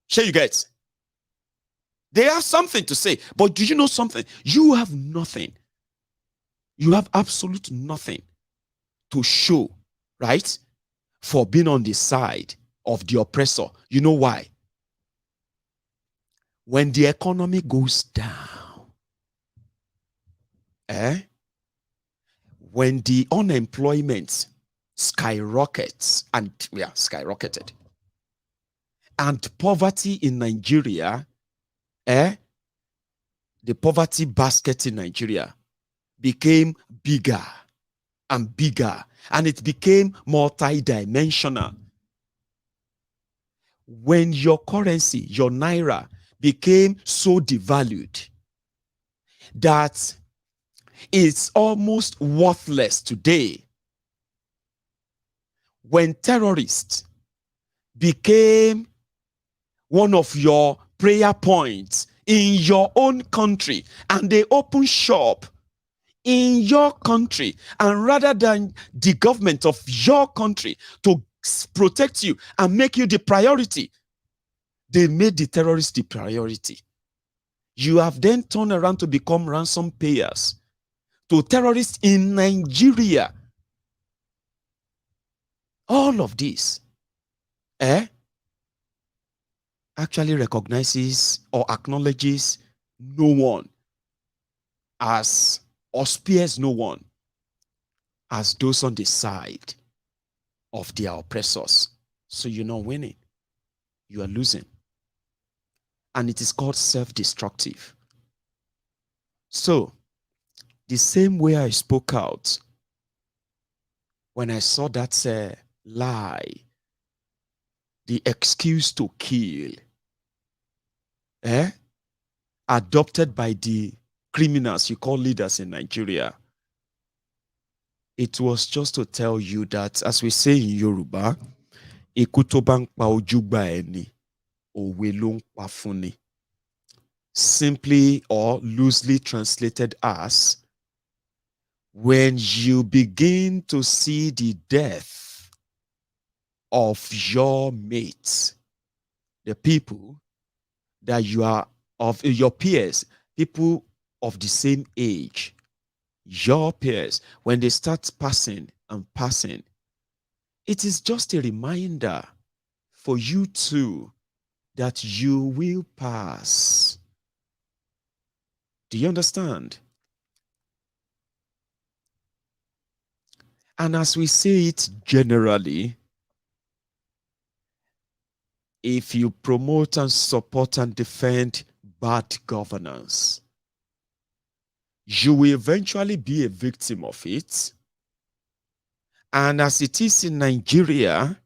Sure you get? They have something to say. But do you know something? You have nothing. You have absolute nothing to show, right? For being on the side of the oppressor. You know why? When the economy goes down, when the unemployment skyrockets, and skyrocketed, and poverty in Nigeria, the poverty basket in Nigeria became bigger and bigger, and it became multi-dimensional. When your currency, your naira, became so devalued that it's almost worthless today. When terrorists became one of your prayer points in your own country, and they open shop in your country, and rather than the government of your country to protect you and make you the priority, they made the terrorists the priority. You have then turned around to become ransom payers to terrorists in Nigeria. All of this actually recognizes or acknowledges no one as, or spares no one as those on the side of their oppressors. So you're not winning, you are losing. And it is called self-destructive. So, the same way I spoke out when I saw that lie, the excuse to kill, adopted by the criminals you call leaders in Nigeria, it was just to tell you that, as we say in Yoruba, "Ikutoban pa ojugba eni, òwe ló ń pa fúnni." Simply or loosely translated as, when you begin to see the death of your mates, the people that you are of your peers, people of the same age, your peers, when they start passing and passing, it is just a reminder for you too that you will pass. Do you understand? And as we say it generally, if you promote and support and defend bad governance, you will eventually be a victim of it. And as it is in Nigeria,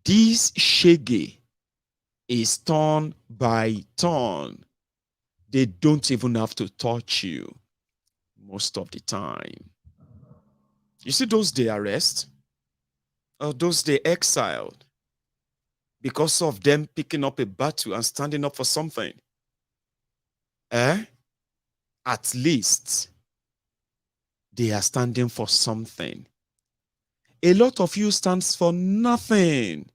this shege is turn by turn. They don't even have to touch you most of the time. You see those they arrest or those they exiled because of them picking up a battle and standing up for something. At least they are standing for something. A lot of you stands for nothing.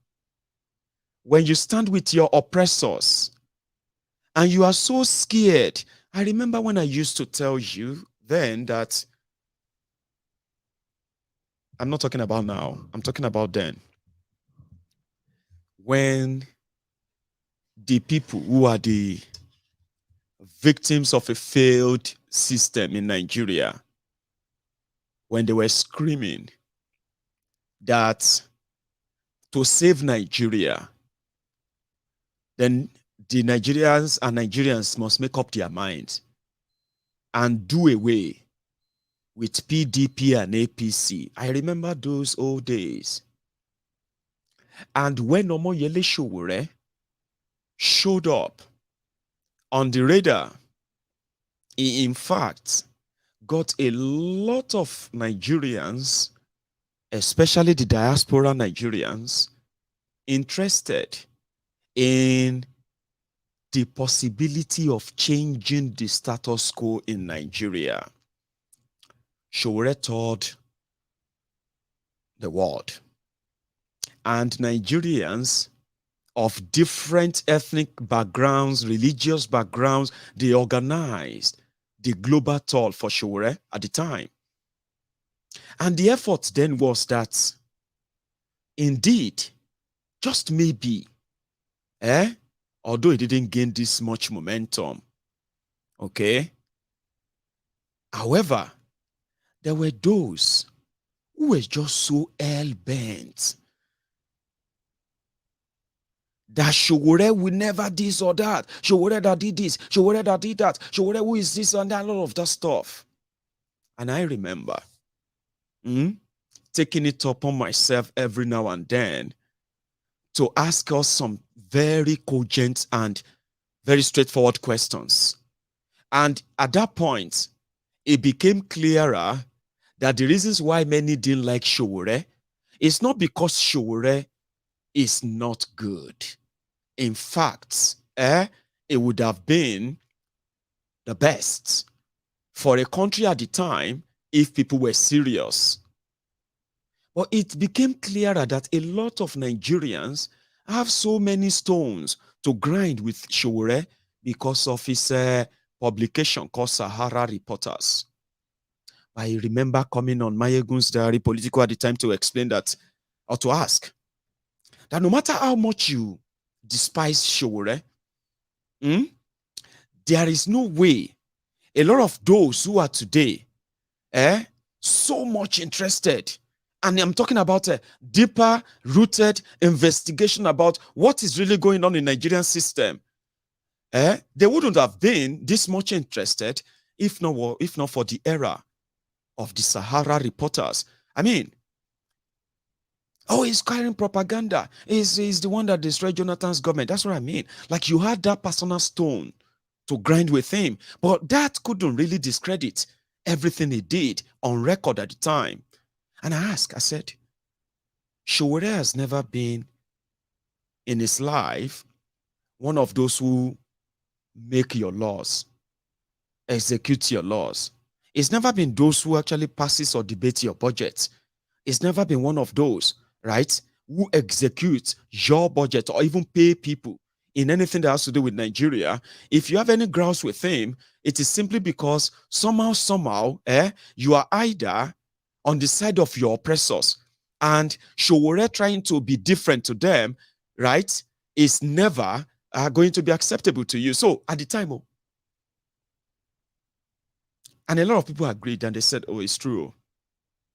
When you stand with your oppressors and you are so scared. I remember when I used to tell you then that I'm not talking about now, I'm talking about then. When the people who are the victims of a failed system in Nigeria, when they were screaming that to save Nigeria, then the Nigerians and Nigerians must make up their minds and do away with PDP and APC. I remember those old days. And when Omoyele Sowore showed up on the radar, he in fact got a lot of Nigerians, especially the diaspora Nigerians, interested in the possibility of changing the status quo in Nigeria. Sowore toured the world. And Nigerians of different ethnic backgrounds, religious backgrounds, they organized the global tour for Sowore at the time. And the effort then was that, indeed, just maybe, although it didn't gain this much momentum, okay? However, there were those who were just so hell-bent that Sowore will never this or that. Sowore that did this. Sowore that did that. Sowore who is this and that, all of that stuff. And I remember taking it upon myself every now and then to ask us some very cogent and very straightforward questions. And at that point, it became clearer that the reasons why many didn't like Sowore is not because Sowore is not good. In fact, it would have been the best for a country at the time if people were serious. But it became clearer that a lot of Nigerians have so many stones to grind with Sowore because of his publication called Sahara Reporters. I remember coming on Mayegun's Diary Political at the time to explain that, or to ask, that no matter how much you despise Sowore, there is no way a lot of those who are today so much interested, and I'm talking about a deeper rooted investigation about what is really going on in the Nigerian system, they wouldn't have been this much interested if not for the era of the Sahara Reporters. I mean, he's carrying propaganda. He's the one that destroyed Jonathan's government. That's what I mean. Like, you had that personal stone to grind with him, but that couldn't really discredit everything he did on record at the time. And I said, Sowore has never been in his life one of those who make your laws, execute your laws. It's never been those who actually passes or debate your budget. It's never been one of those, right, who execute your budget or even pay people in anything that has to do with Nigeria. If you have any grounds with him, it is simply because somehow, you are either on the side of your oppressors, and Sowore trying to be different to them, right, is never going to be acceptable to you. So at the time, and a lot of people agreed, and they said, it's true.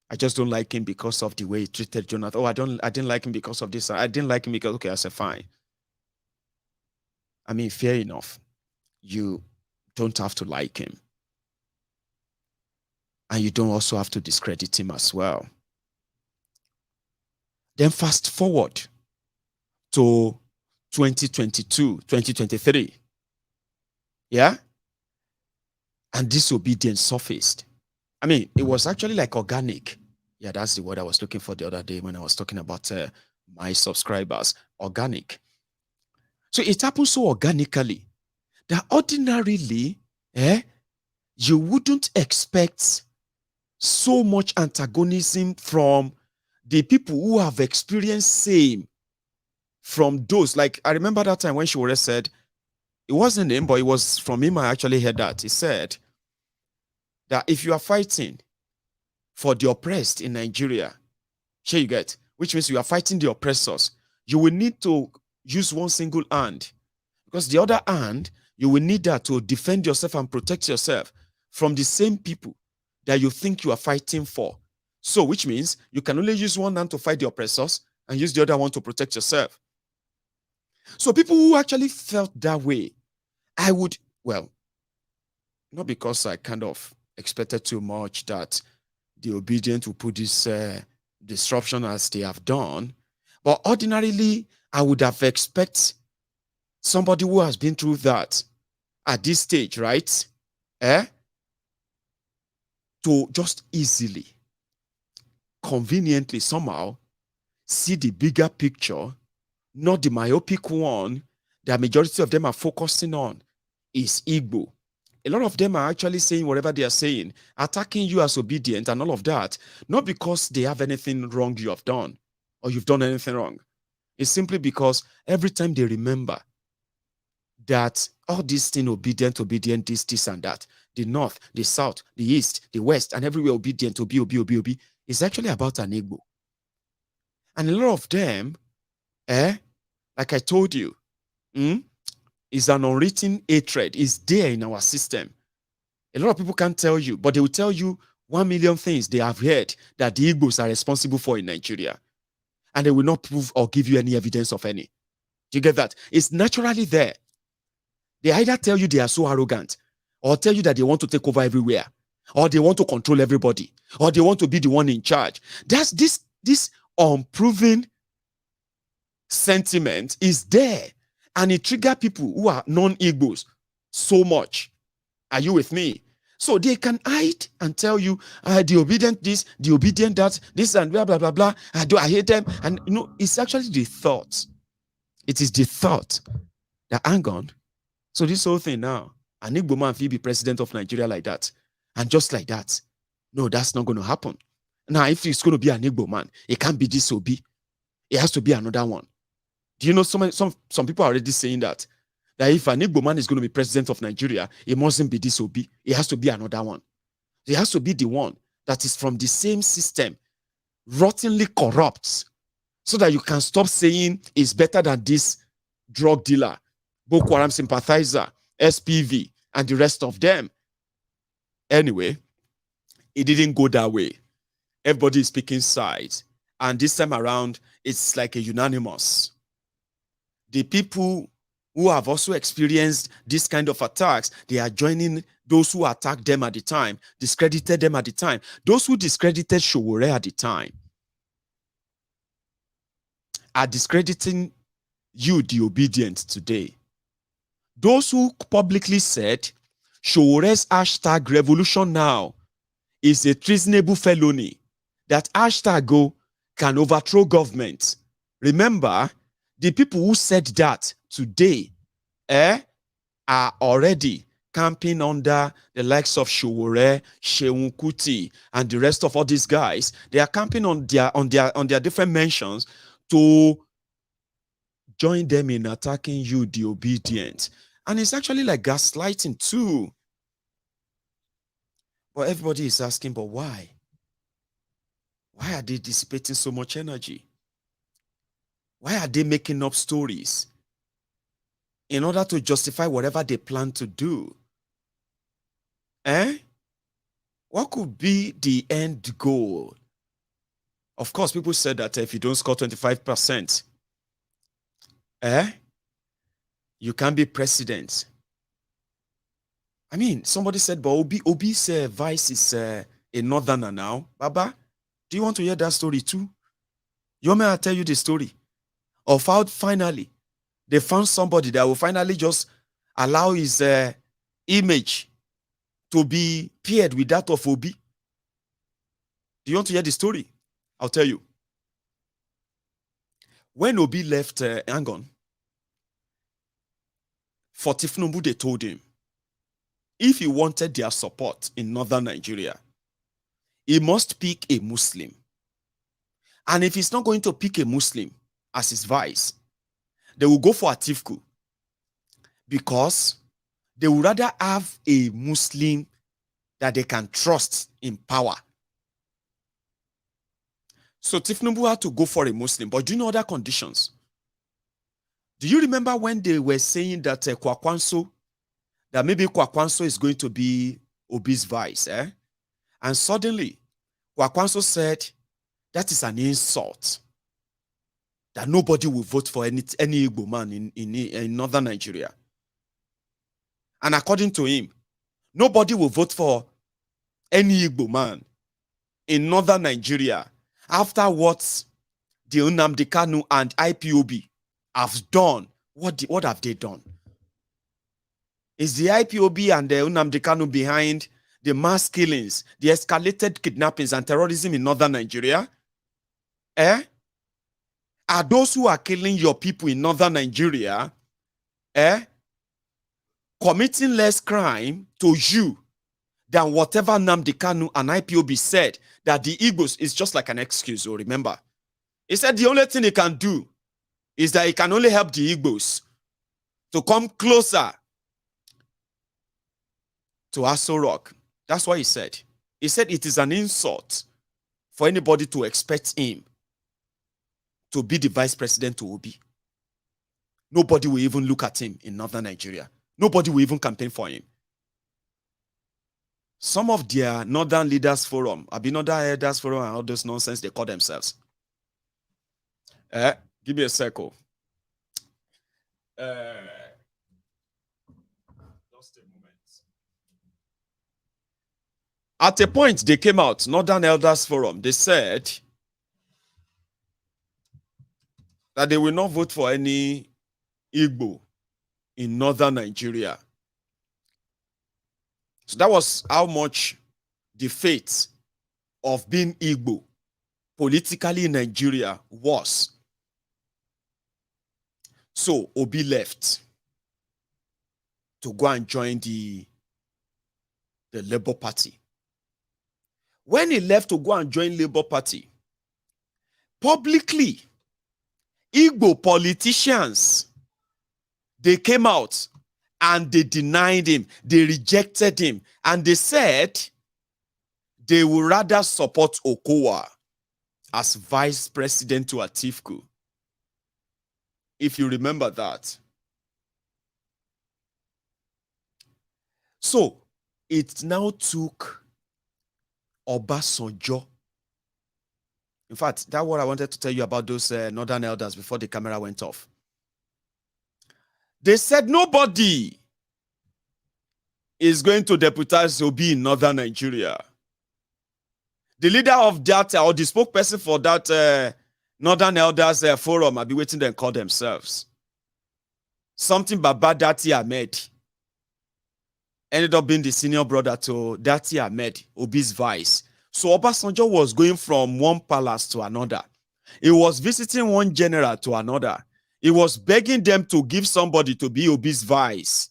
I just don't like him because of the way he treated Jonathan. I didn't like him because of this. I didn't like him because, okay, I said, fine. I mean, fair enough. You don't have to like him. And you don't also have to discredit him as well. Then fast forward to 2022, 2023. Yeah? And disobedience surfaced. I mean, it was actually like organic. Yeah, that's the word I was looking for the other day when I was talking about my subscribers. Organic. So it happened so organically that ordinarily, you wouldn't expect so much antagonism from the people who have experienced same from those. Like, I remember that time when Shore said, it wasn't him, but it was from him I actually heard that. He said that if you are fighting for the oppressed in Nigeria, here you get, which means you are fighting the oppressors, you will need to use one single hand, because the other hand, you will need that to defend yourself and protect yourself from the same people that you think you are fighting for. So, which means you can only use one hand to fight the oppressors and use the other one to protect yourself. So people who actually felt that way, I would, well, not because I kind of expected too much that the obedient will put this disruption as they have done, but ordinarily, I would have expected somebody who has been through that at this stage, right? To just easily, conveniently, somehow see the bigger picture, not the myopic one that majority of them are focusing on is Igbo. A lot of them are actually saying whatever they are saying, attacking you as obedient and all of that, not because they have anything wrong you have done or you've done anything wrong. It's simply because every time they remember that all these things, obedient, this and that, the north, the south, the east, the west, and everywhere obedient, obe, is actually about an Igbo. And a lot of them, like I told you, is an unwritten hatred, is there in our system. A lot of people can't tell you, but they will tell you 1 million things they have heard that the Igbos are responsible for in Nigeria. And they will not prove or give you any evidence of any. Do you get that? It's naturally there. They either tell you they are so arrogant, or tell you that they want to take over everywhere, or they want to control everybody, or they want to be the one in charge. That's this unproven sentiment is there, and it triggers people who are non-Igbos so much. Are you with me? So they can hide and tell you, the obedient this, the obedient that, this and blah, blah, blah, blah. I hate them. And it's actually the thought. It is the thought that, hang on. So this whole thing now, an Igbo man will be president of Nigeria like that. And just like that. No, that's not going to happen. Now, if it's going to be an Igbo man, it can't be this Obi. It has to be another one. Do you know some people are already saying that if an Igbo man is going to be president of Nigeria, it mustn't be this Obi. It has to be another one. It has to be the one that is from the same system, rottenly corrupt, so that you can stop saying it's better than this drug dealer, Boko Haram sympathizer, SPV, and the rest of them. Anyway, it didn't go that way. Everybody is picking sides. And this time around, it's like a unanimous. The people who have also experienced this kind of attacks, they are joining those who attacked them at the time, discredited them at the time. Those who discredited Showore at the time are discrediting you, the obedient, today. Those who publicly said Showore's hashtag revolution now is a treasonable felony, that hashtag can overthrow government. Remember, the people who said that today are already camping under the likes of Showore, Sheun Kuti, and the rest of all these guys. They are camping on their different mentions to join them in attacking you, the obedient. And it's actually like gaslighting too. But everybody is asking, but why? Why are they dissipating so much energy? Why are they making up stories in order to justify whatever they plan to do? What could be the end goal? Of course, people said that if you don't score 25%, you can't be president. I mean, somebody said, but Obi's vice is a northerner now. Baba, do you want to hear that story too? You want me to tell you the story of how finally they found somebody that will finally just allow his image to be paired with that of Obi? Do you want to hear the story? I'll tell you. When Obi left Yangon, for Tinubu, they told him, if he wanted their support in northern Nigeria, he must pick a Muslim. And if he's not going to pick a Muslim as his vice, they will go for Atiku, because they would rather have a Muslim that they can trust in power. So Tinubu had to go for a Muslim, but do you know other conditions? Do you remember when they were saying that Kwakwanso, that maybe Kwakwanso is going to be Obi's vice, and suddenly Kwakwanso said that is an insult, that nobody will vote for any Igbo man in northern Nigeria. And according to him, nobody will vote for any Igbo man in northern Nigeria after what the Nnamdi Kanu and IPOB have done. What have they done? Is the IPOB and the Nnamdi Kanu behind the mass killings, the escalated kidnappings and terrorism in northern Nigeria? Are those who are killing your people in northern Nigeria committing less crime to you than whatever Nnamdi Kanu and IPOB said that the Igbos is just like an excuse? So remember, he said the only thing he can do is that he can only help the Igbos to come closer to Aso Rock. That's what he said. He said it is an insult for anybody to expect him to be the vice president to Obi. Nobody will even look at him in northern Nigeria. Nobody will even campaign for him. Some of their northern leaders forum, Abinoda Elders Forum, and all those nonsense they call themselves. Give me a circle. Just a moment. At a point, they came out, Northern Elders Forum, they said that they will not vote for any Igbo in northern Nigeria. So that was how much the fate of being Igbo politically in Nigeria was. So Obi left to go and join the Labour Party. When he left to go and join Labour Party, publicly, Igbo politicians, they came out and they denied him, they rejected him, and they said they would rather support Okowa as vice president to Atiku. If you remember that. So it now took Obasanjo. In fact, that's what I wanted to tell you about those northern elders before the camera went off. They said nobody is going to deputize Obi in northern Nigeria. The leader of that, or the spokesperson for that Northern Elders Forum, I'll be waiting them call themselves. Something Baba Dati Ahmed. Ended up being the senior brother to Dati Ahmed, Obi's vice. So Obasanjo was going from one palace to another. He was visiting one general to another. He was begging them to give somebody to be Obi's vice.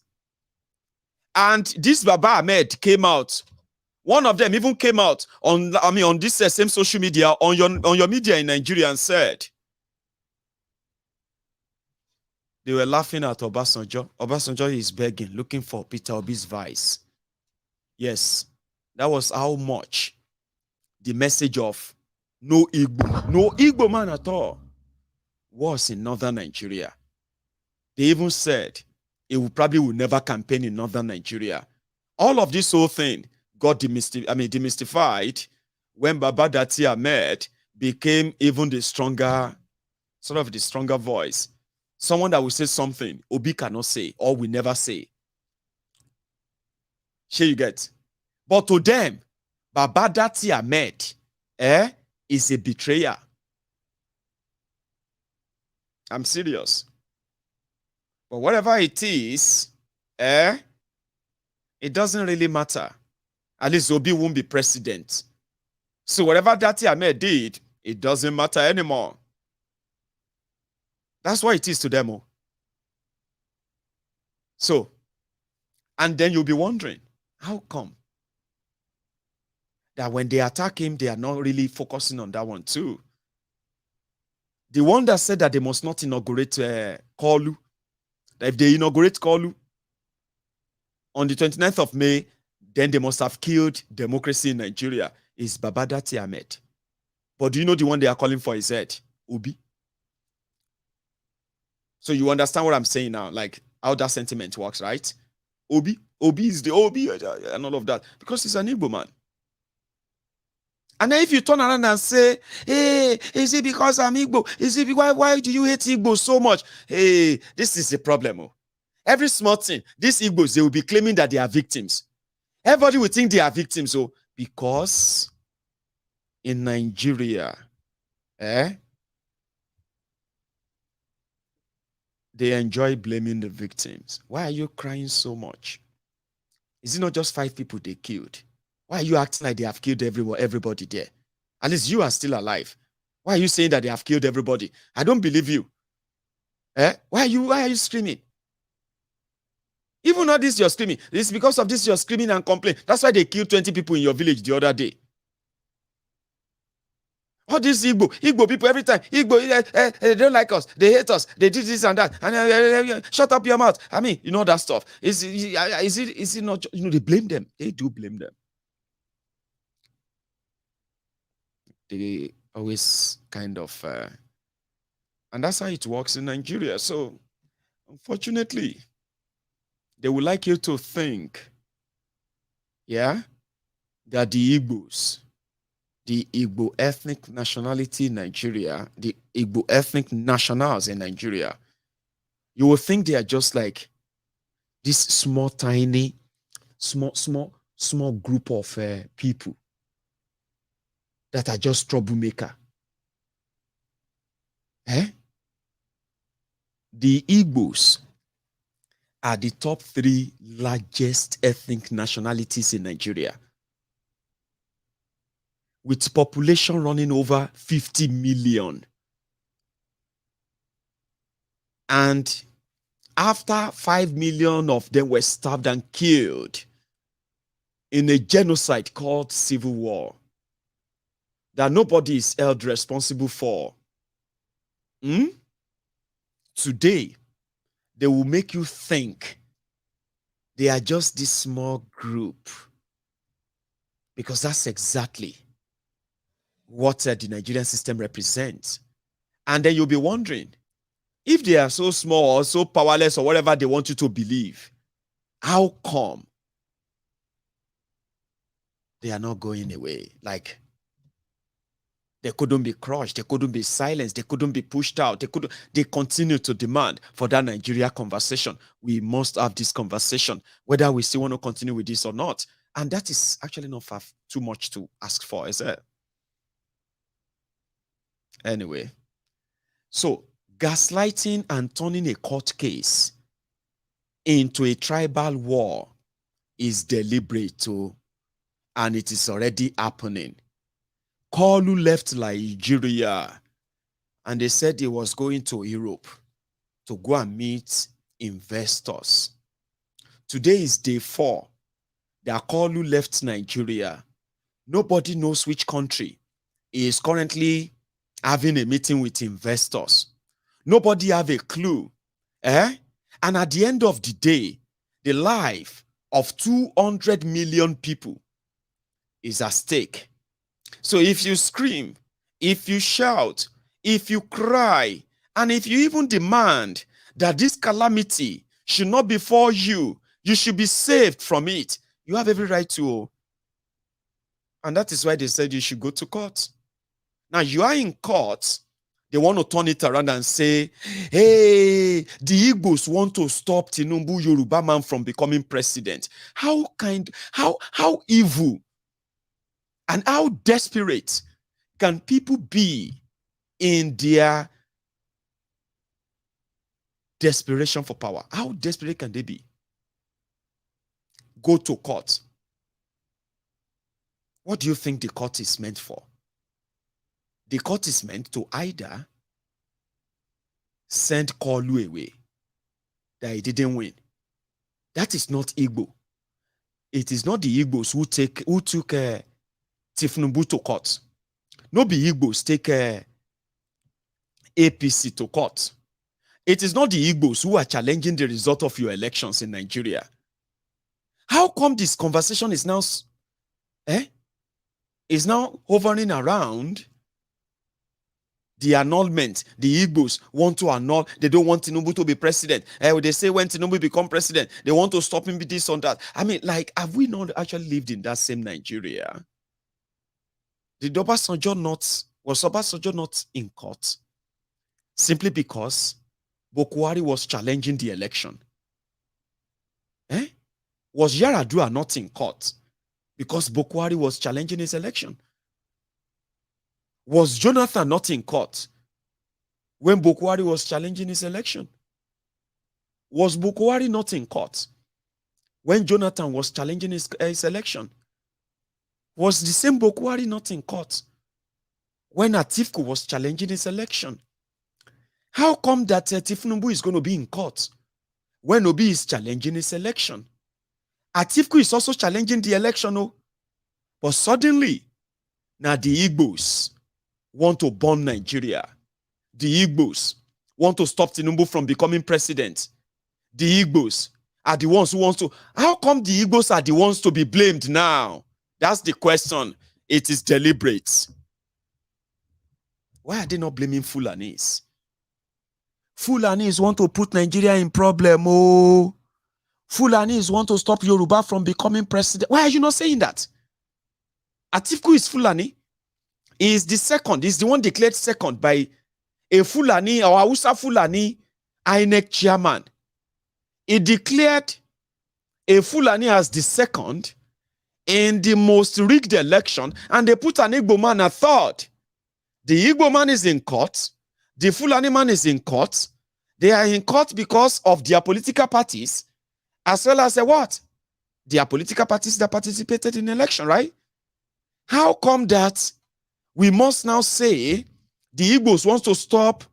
And this Baba Ahmed came out. One of them even came out on this same social media, on your media in Nigeria, and said they were laughing at Obasanjo. Obasanjo is begging, looking for Peter Obi's vice. Yes, that was how much the message of no Igbo man at all was in northern Nigeria. They even said it probably will never campaign in northern Nigeria. All of this whole thing got demystified when Baba Dati Ahmed became even the stronger, sort of the stronger voice. Someone that will say something Obi cannot say or will never say. Sure you get? But to them, Baba Dati Ahmed is a betrayer. I'm serious. But whatever it is, it doesn't really matter. At least Obi won't be president. So whatever Dati Ahmed did, it doesn't matter anymore. That's what it is to them. So, and then you'll be wondering, how come that when they attack him, they are not really focusing on that one too? The one that said that they must not inaugurate Kolu, that if they inaugurate Kolu on the 29th of May, then they must have killed democracy in Nigeria, is Baba Dati Ahmed. But do you know the one they are calling for his head? Obi. So you understand what I'm saying now, like how that sentiment works, right? Obi is the Obi and all of that, because he's an Igbo man. And then if you turn around and say, hey, is it because I'm Igbo? Is it why do you hate Igbo so much? Hey, this is a problem. Every small thing, these Igbos, they will be claiming that they are victims. Everybody will think they are victims, because in Nigeria, they enjoy blaming the victims. Why are you crying so much? Is it not just 5 people they killed? Why are you acting like they have killed everybody there? At least you are still alive. Why are you saying that they have killed everybody? I don't believe you. Why are you screaming? Even though this you're screaming, it's because of this you're screaming and complaining. That's why they killed 20 people in your village the other day. All these Igbo people, every time, Igbo, they don't like us, they hate us, they do this and that, and shut up your mouth. I mean, you know that stuff. Is it not, they blame them. They do blame them. They always kind of, and that's how it works in Nigeria. So, unfortunately, they would like you to think, that the Igbos, the Igbo ethnic nationality in Nigeria, the Igbo ethnic nationals in Nigeria, you will think they are just like this small, tiny, small group of people that are just troublemaker. The Igbos are the top 3 largest ethnic nationalities in Nigeria, with population running over 50 million. And after 5 million of them were starved and killed in a genocide called Civil War, that nobody is held responsible for. Today, they will make you think they are just this small group, because that's exactly what the Nigerian system represents. And then you'll be wondering, if they are so small or so powerless or whatever they want you to believe, how come they are not going away? Like, they couldn't be crushed, they couldn't be silenced, they couldn't be pushed out, they continue to demand for that Nigeria conversation. We must have this conversation, whether we still want to continue with this or not. And that is actually not far too much to ask for, is it? Anyway, so gaslighting and turning a court case into a tribal war is deliberate too, and it is already happening. Kolu left Nigeria and they said he was going to Europe to go and meet investors. Today is day 4 that Kolu left Nigeria. Nobody knows which country he is currently having a meeting with investors. Nobody have a clue. And at the end of the day, the life of 200 million people is at stake. So if you scream, if you shout, if you cry, and if you even demand that this calamity should not befall you, you should be saved from it, you have every right to. And that is why they said you should go to court. Now you are in court, they want to turn it around and say, hey, the Igbos want to stop Tinubu Yoruba man from becoming president. How evil and how desperate can people be in their desperation for power. How desperate can they be? Go to court. What do you think the court is meant for? The court is meant to either send Kolu away, that he didn't win. That is not Igbo. It is not the Igbos who took Tinubu to court. No be Igbos take APC to court. It is not the Igbos who are challenging the result of your elections in Nigeria. How come this conversation is now hovering around the annulment? The Igbos want to annul. They don't want Tinubu to be president. They say when Tinubu become president, they want to stop him with this on that. I mean, like, have we not actually lived in that same Nigeria? Was Obasanjo not in court simply because Bokwari was challenging the election? Was Yaradua not in court because Bokwari was challenging his election? Was Jonathan not in court when Bokwari was challenging his election? Was Bokwari not in court when Jonathan was challenging his election? Was the same Bokwari not in court when Atiku was challenging his election? How come that Tinubu is going to be in court when Obi is challenging his election? Atiku is also challenging the election, but suddenly, now the Igbos want to burn Nigeria. The Igbos want to stop Tinubu from becoming president. The Igbos are the ones who want to. How come the Igbos are the ones to be blamed now? That's the question. It is deliberate. Why are they not blaming Fulanis? Fulanis want to put Nigeria in problem. Fulanis want to stop Yoruba from becoming president. Why are you not saying that? Atiku is Fulani. He is the second. He's the one declared second by a Fulani or Hausa Fulani INEC chairman. He declared a Fulani as the second in the most rigged election, and they put an Igbo man a third. The Igbo man is in court. The Fulani man is in court. They are in court because of their political parties, as well as what? Their political parties that participated in the election, right? How come that we must now say the Igbos want to stop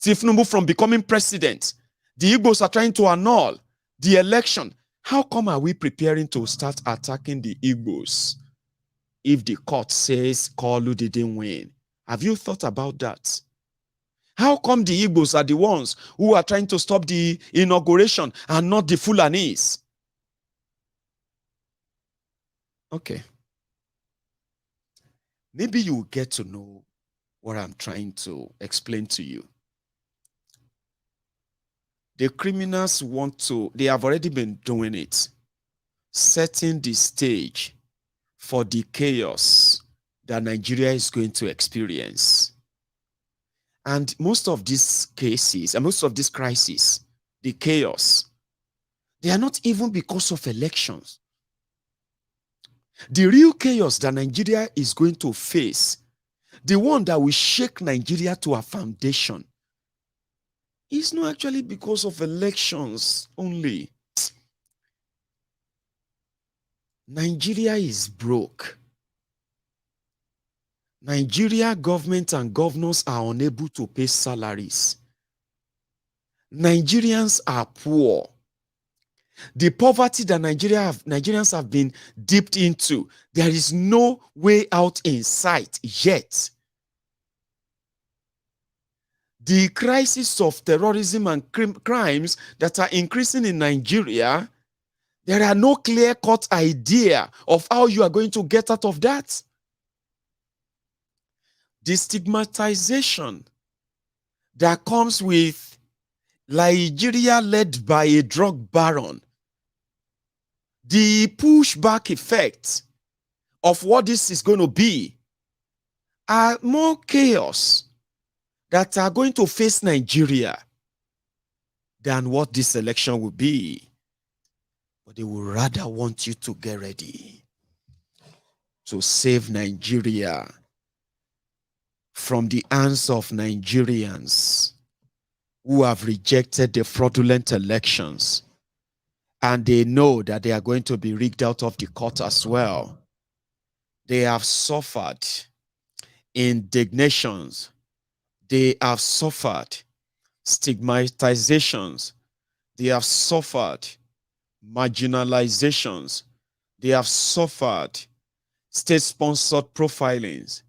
Tinubu from becoming president? The Igbos are trying to annul the election. How come are we preparing to start attacking the Igbos if the court says Kolu didn't win? Have you thought about that? How come the Igbos are the ones who are trying to stop the inauguration and not the Fulanis? Okay. Maybe you will get to know what I'm trying to explain to you. The criminals they have already been doing it, setting the stage for the chaos that Nigeria is going to experience. And most of these cases, and most of these crises, the chaos, they are not even because of elections. The real chaos that Nigeria is going to face, the one that will shake Nigeria to a foundation, is not actually because of elections only. Nigeria is broke. Nigeria government and governors are unable to pay salaries. Nigerians are poor. The poverty that Nigerians have been dipped into, there is no way out in sight yet. The crisis of terrorism and crimes that are increasing in Nigeria, there are no clear-cut idea of how you are going to get out of that. The stigmatization that comes with Nigeria led by a drug baron, the pushback effect of what this is going to be, are more chaos that are going to face Nigeria than what this election will be. But they will rather want you to get ready to save Nigeria from the hands of Nigerians who have rejected the fraudulent elections, and they know that they are going to be rigged out of the court as well. They have suffered indignations. They have suffered stigmatizations. They have suffered marginalizations. They have suffered state-sponsored profilings.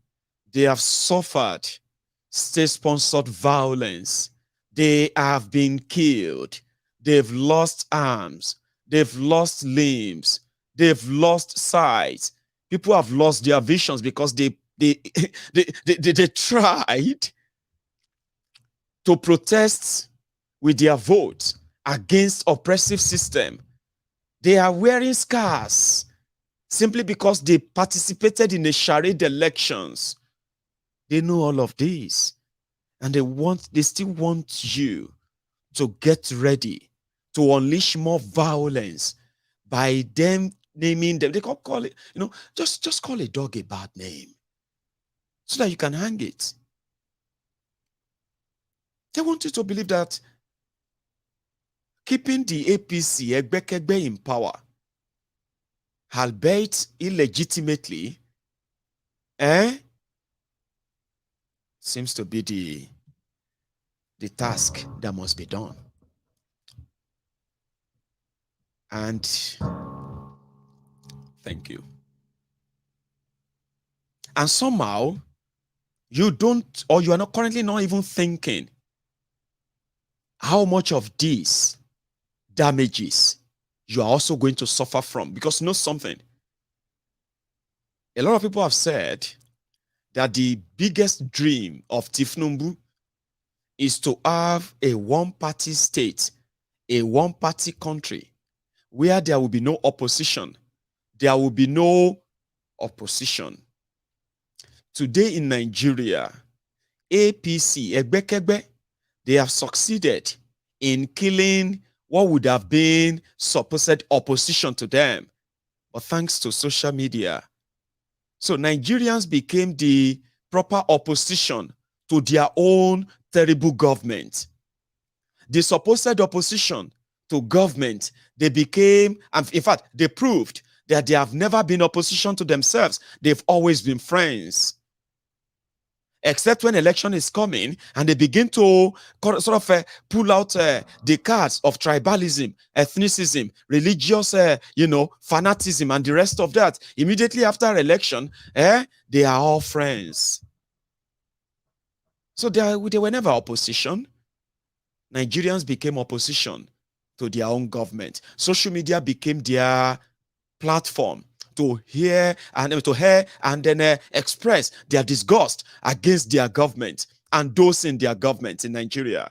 They have suffered state-sponsored violence. They have been killed. They've lost arms. They've lost limbs. They've lost sight. People have lost their visions because they tried to protest with their vote against oppressive system. They are wearing scars simply because they participated in the charade elections. They know all of this, and they still want you to get ready to unleash more violence by them naming them. They call it, just call a dog a bad name so that you can hang it. They want you to believe that keeping the APC Egbekegbe in power, albeit illegitimately, seems to be the task that must be done. And thank you. And somehow you don't, or you are not currently not even thinking how much of these damages you are also going to suffer from. Because know something, a lot of people have said that the biggest dream of Tinubu is to have a one-party state, a one-party country, where there will be no opposition. There will be no opposition. Today in Nigeria, APC, Egbekegbe, they have succeeded in killing what would have been supposed opposition to them. But thanks to social media, so Nigerians became the proper opposition to their own terrible government. The supposed opposition to government, they became, and in fact, they proved that they have never been opposition to themselves. They've always been friends. Except when election is coming and they begin to sort of pull out the cards of tribalism, ethnicism, religious, fanaticism, and the rest of that. Immediately after election, they are all friends. So they were never opposition. Nigerians became opposition to their own government. Social media became their platform to hear and then express their disgust against their government and those in their government in Nigeria.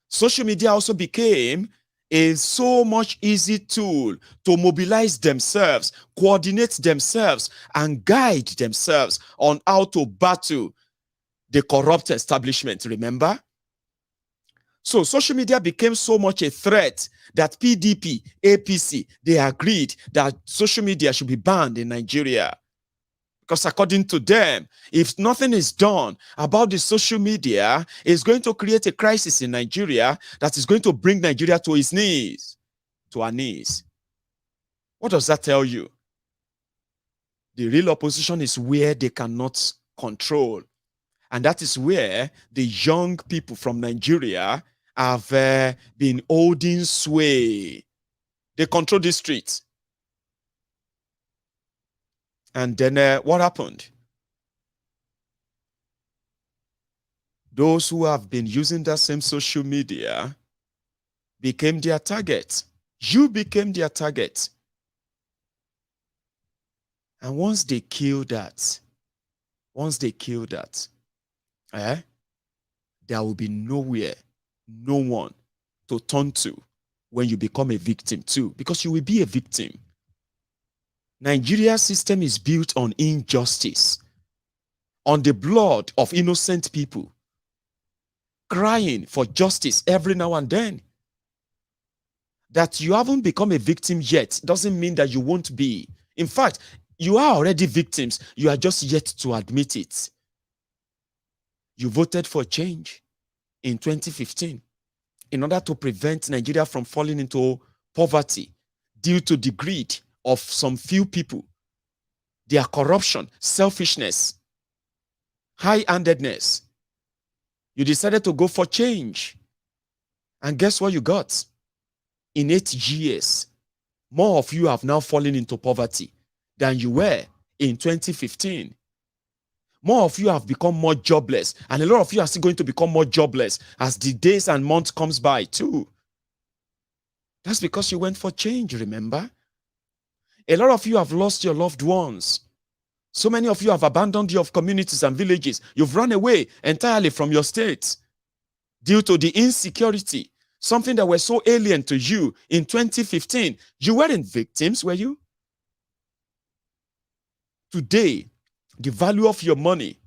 Social media also became a so much easy tool to mobilize themselves, coordinate themselves, and guide themselves on how to battle the corrupt establishment, remember? So social media became so much a threat that PDP, APC, they agreed that social media should be banned in Nigeria. Because according to them, if nothing is done about the social media, it's going to create a crisis in Nigeria that is going to bring Nigeria to its knees, to our knees. What does that tell you? The real opposition is where they cannot control. And that is where the young people from Nigeria have been holding sway. They control the streets. And then what happened? Those who have been using that same social media became their target. You became their target. And once they kill that, there will be nowhere, no one to turn to when you become a victim too, because you will be a victim. Nigeria's system is built on injustice, on the blood of innocent people, crying for justice every now and then. That you haven't become a victim yet doesn't mean that you won't be. In fact, you are already victims. You are just yet to admit it. You voted for change. in 2015 in order to prevent Nigeria from falling into poverty due to the greed of some few people, their corruption, selfishness, high-handedness. You decided to go for change. And guess what you got? In 8 years, more of you have now fallen into poverty than you were in 2015. More of you have become more jobless, and a lot of you are still going to become more jobless as the days and months comes by too. That's because you went for change, remember? A lot of you have lost your loved ones. So many of you have abandoned your communities and villages. You've run away entirely from your states due to the insecurity, something that was so alien to you in 2015. You weren't victims, were you? Today, the value of your money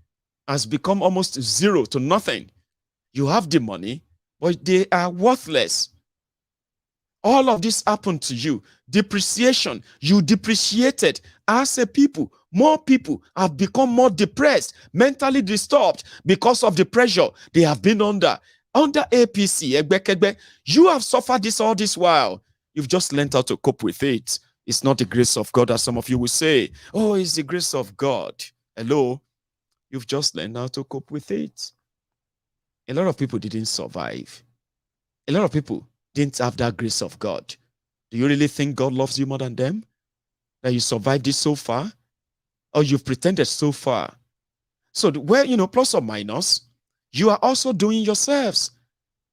has become almost zero to nothing. You have the money, but they are worthless. All of this happened to you. Depreciation. You depreciated as a people. More people have become more depressed, mentally disturbed because of the pressure they have been under. Under APC, you have suffered this all this while. You've just learned how to cope with it. It's not the grace of God, as some of you will say. Oh, it's the grace of God. Hello? You've just learned how to cope with it. A lot of people didn't survive. A lot of people didn't have that grace of God. Do you really think God loves you more than them? That you survived this so far? Or you've pretended so far? So where, plus or minus, you are also doing yourselves.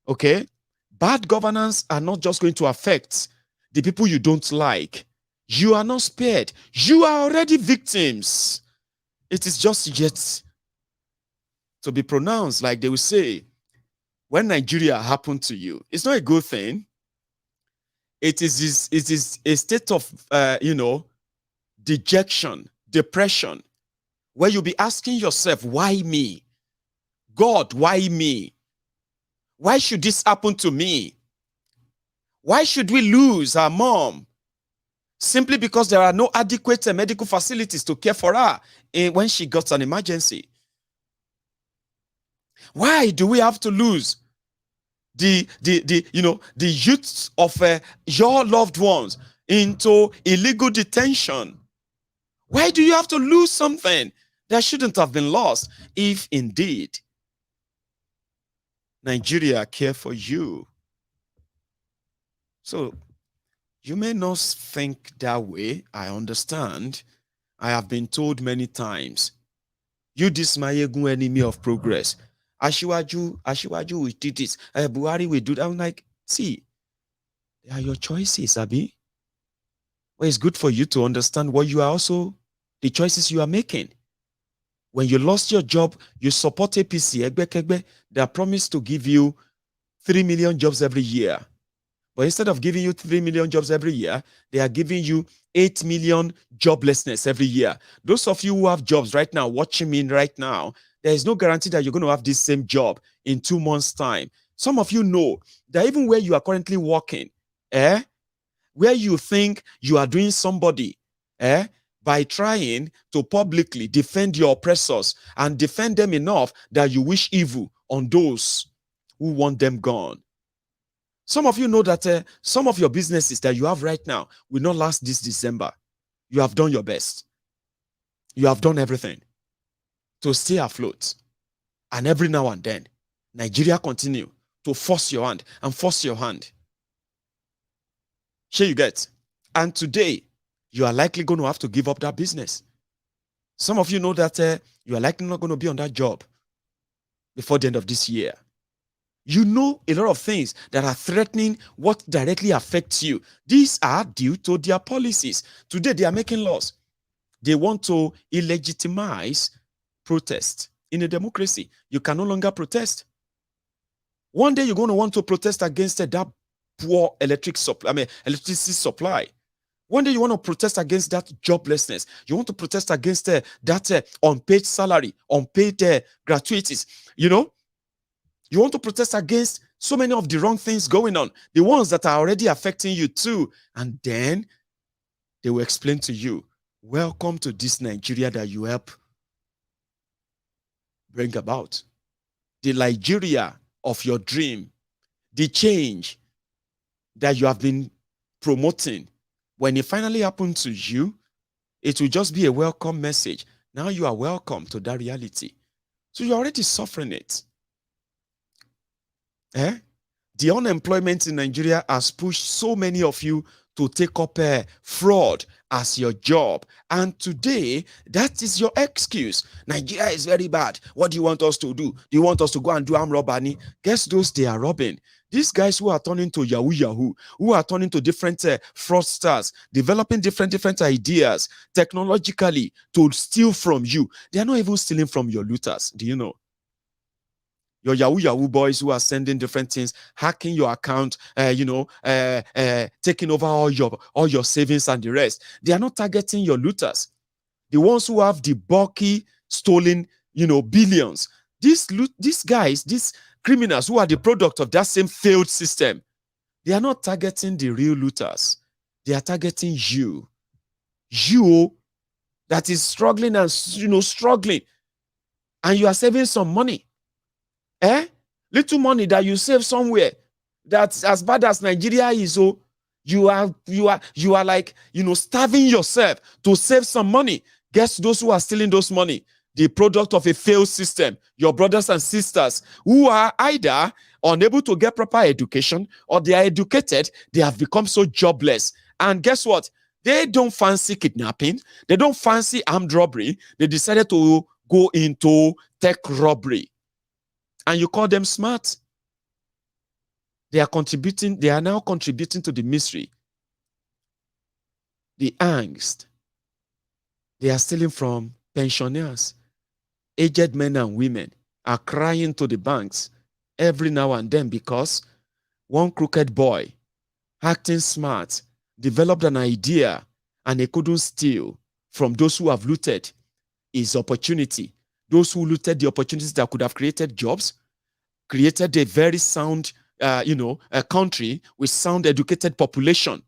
Okay? Bad governance are not just going to affect the people you don't like. You are not spared. You are already victims. It is just yet to be pronounced, like they will say, when Nigeria happened to you. It's not a good thing. It is a state of, dejection, depression, where you'll be asking yourself, why me? God, why me? Why should this happen to me? Why should we lose our mom? Simply because there are no adequate medical facilities to care for her when she got an emergency. Why do we have to lose the youth of your loved ones into illegal detention? Why do you have to lose something that shouldn't have been lost if indeed Nigeria care for you? So you may not think that way. I understand. I have been told many times, you this Mayegun enemy of progress. Ashiwaju will do this. Buhari will do that. I'm like, see, they are your choices, Abi. Well, it's good for you to understand what you are also, the choices you are making. When you lost your job, you support APC, Egbe, they are promised to give you 3 million jobs every year. But instead of giving you 3 million jobs every year, they are giving you 8 million joblessness every year. Those of you who have jobs right now, watching me right now, there is no guarantee that you're going to have this same job in 2 months' time. Some of you know that even where you are currently working, where you think you are doing somebody, by trying to publicly defend your oppressors and defend them enough that you wish evil on those who want them gone. Some of you know that some of your businesses that you have right now will not last this December. You have done your best. You have done everything to stay afloat. And every now and then, Nigeria continue to force your hand and force your hand. Here you get. And today, you are likely going to have to give up that business. Some of you know that you are likely not going to be on that job before the end of this year. You know a lot of things that are threatening what directly affects you. These are due to their policies. Today, they are making laws. They want to illegitimize protest. In a democracy, you can no longer protest. One day, you're going to want to protest against that poor electricity supply. One day, you want to protest against that joblessness. You want to protest against that unpaid salary, unpaid gratuities. You want to protest against so many of the wrong things going on, the ones that are already affecting you too. And then they will explain to you, welcome to this Nigeria that you help bring about. The Nigeria of your dream, the change that you have been promoting, when it finally happens to you, it will just be a welcome message. Now you are welcome to that reality. So you're already suffering it. The unemployment in Nigeria has pushed so many of you to take up fraud as your job. And today, that is your excuse. Nigeria is very bad. What do you want us to do? Do you want us to go and do arm robbery? Guess those they are robbing. These guys who are turning to Yahoo, who are turning to different fraudsters, developing different ideas technologically to steal from you. They are not even stealing from your looters. Do you know? Your Yahoo boys who are sending different things, hacking your account, taking over all your savings and the rest. They are not targeting your looters. The ones who have the bulky, stolen, billions. These guys, these criminals who are the product of that same failed system, they are not targeting the real looters. They are targeting you. You that is struggling and struggling, and you are saving some money. Little money that you save somewhere, that's as bad as Nigeria is. So you are like starving yourself to save some money. Guess those who are stealing those money, the product of a failed system, your brothers and sisters who are either unable to get proper education, or they are educated, they have become so jobless. And guess what? They don't fancy kidnapping, they don't fancy armed robbery. They decided to go into tech robbery. And you call them smart. They are now contributing to the misery, the angst. They are stealing from pensioners. Aged men and women are crying to the banks every now and then because one crooked boy, acting smart, developed an idea and he couldn't steal from those who have looted his opportunity. Those who looted the opportunities that could have created jobs, created a very sound, a country with sound educated population.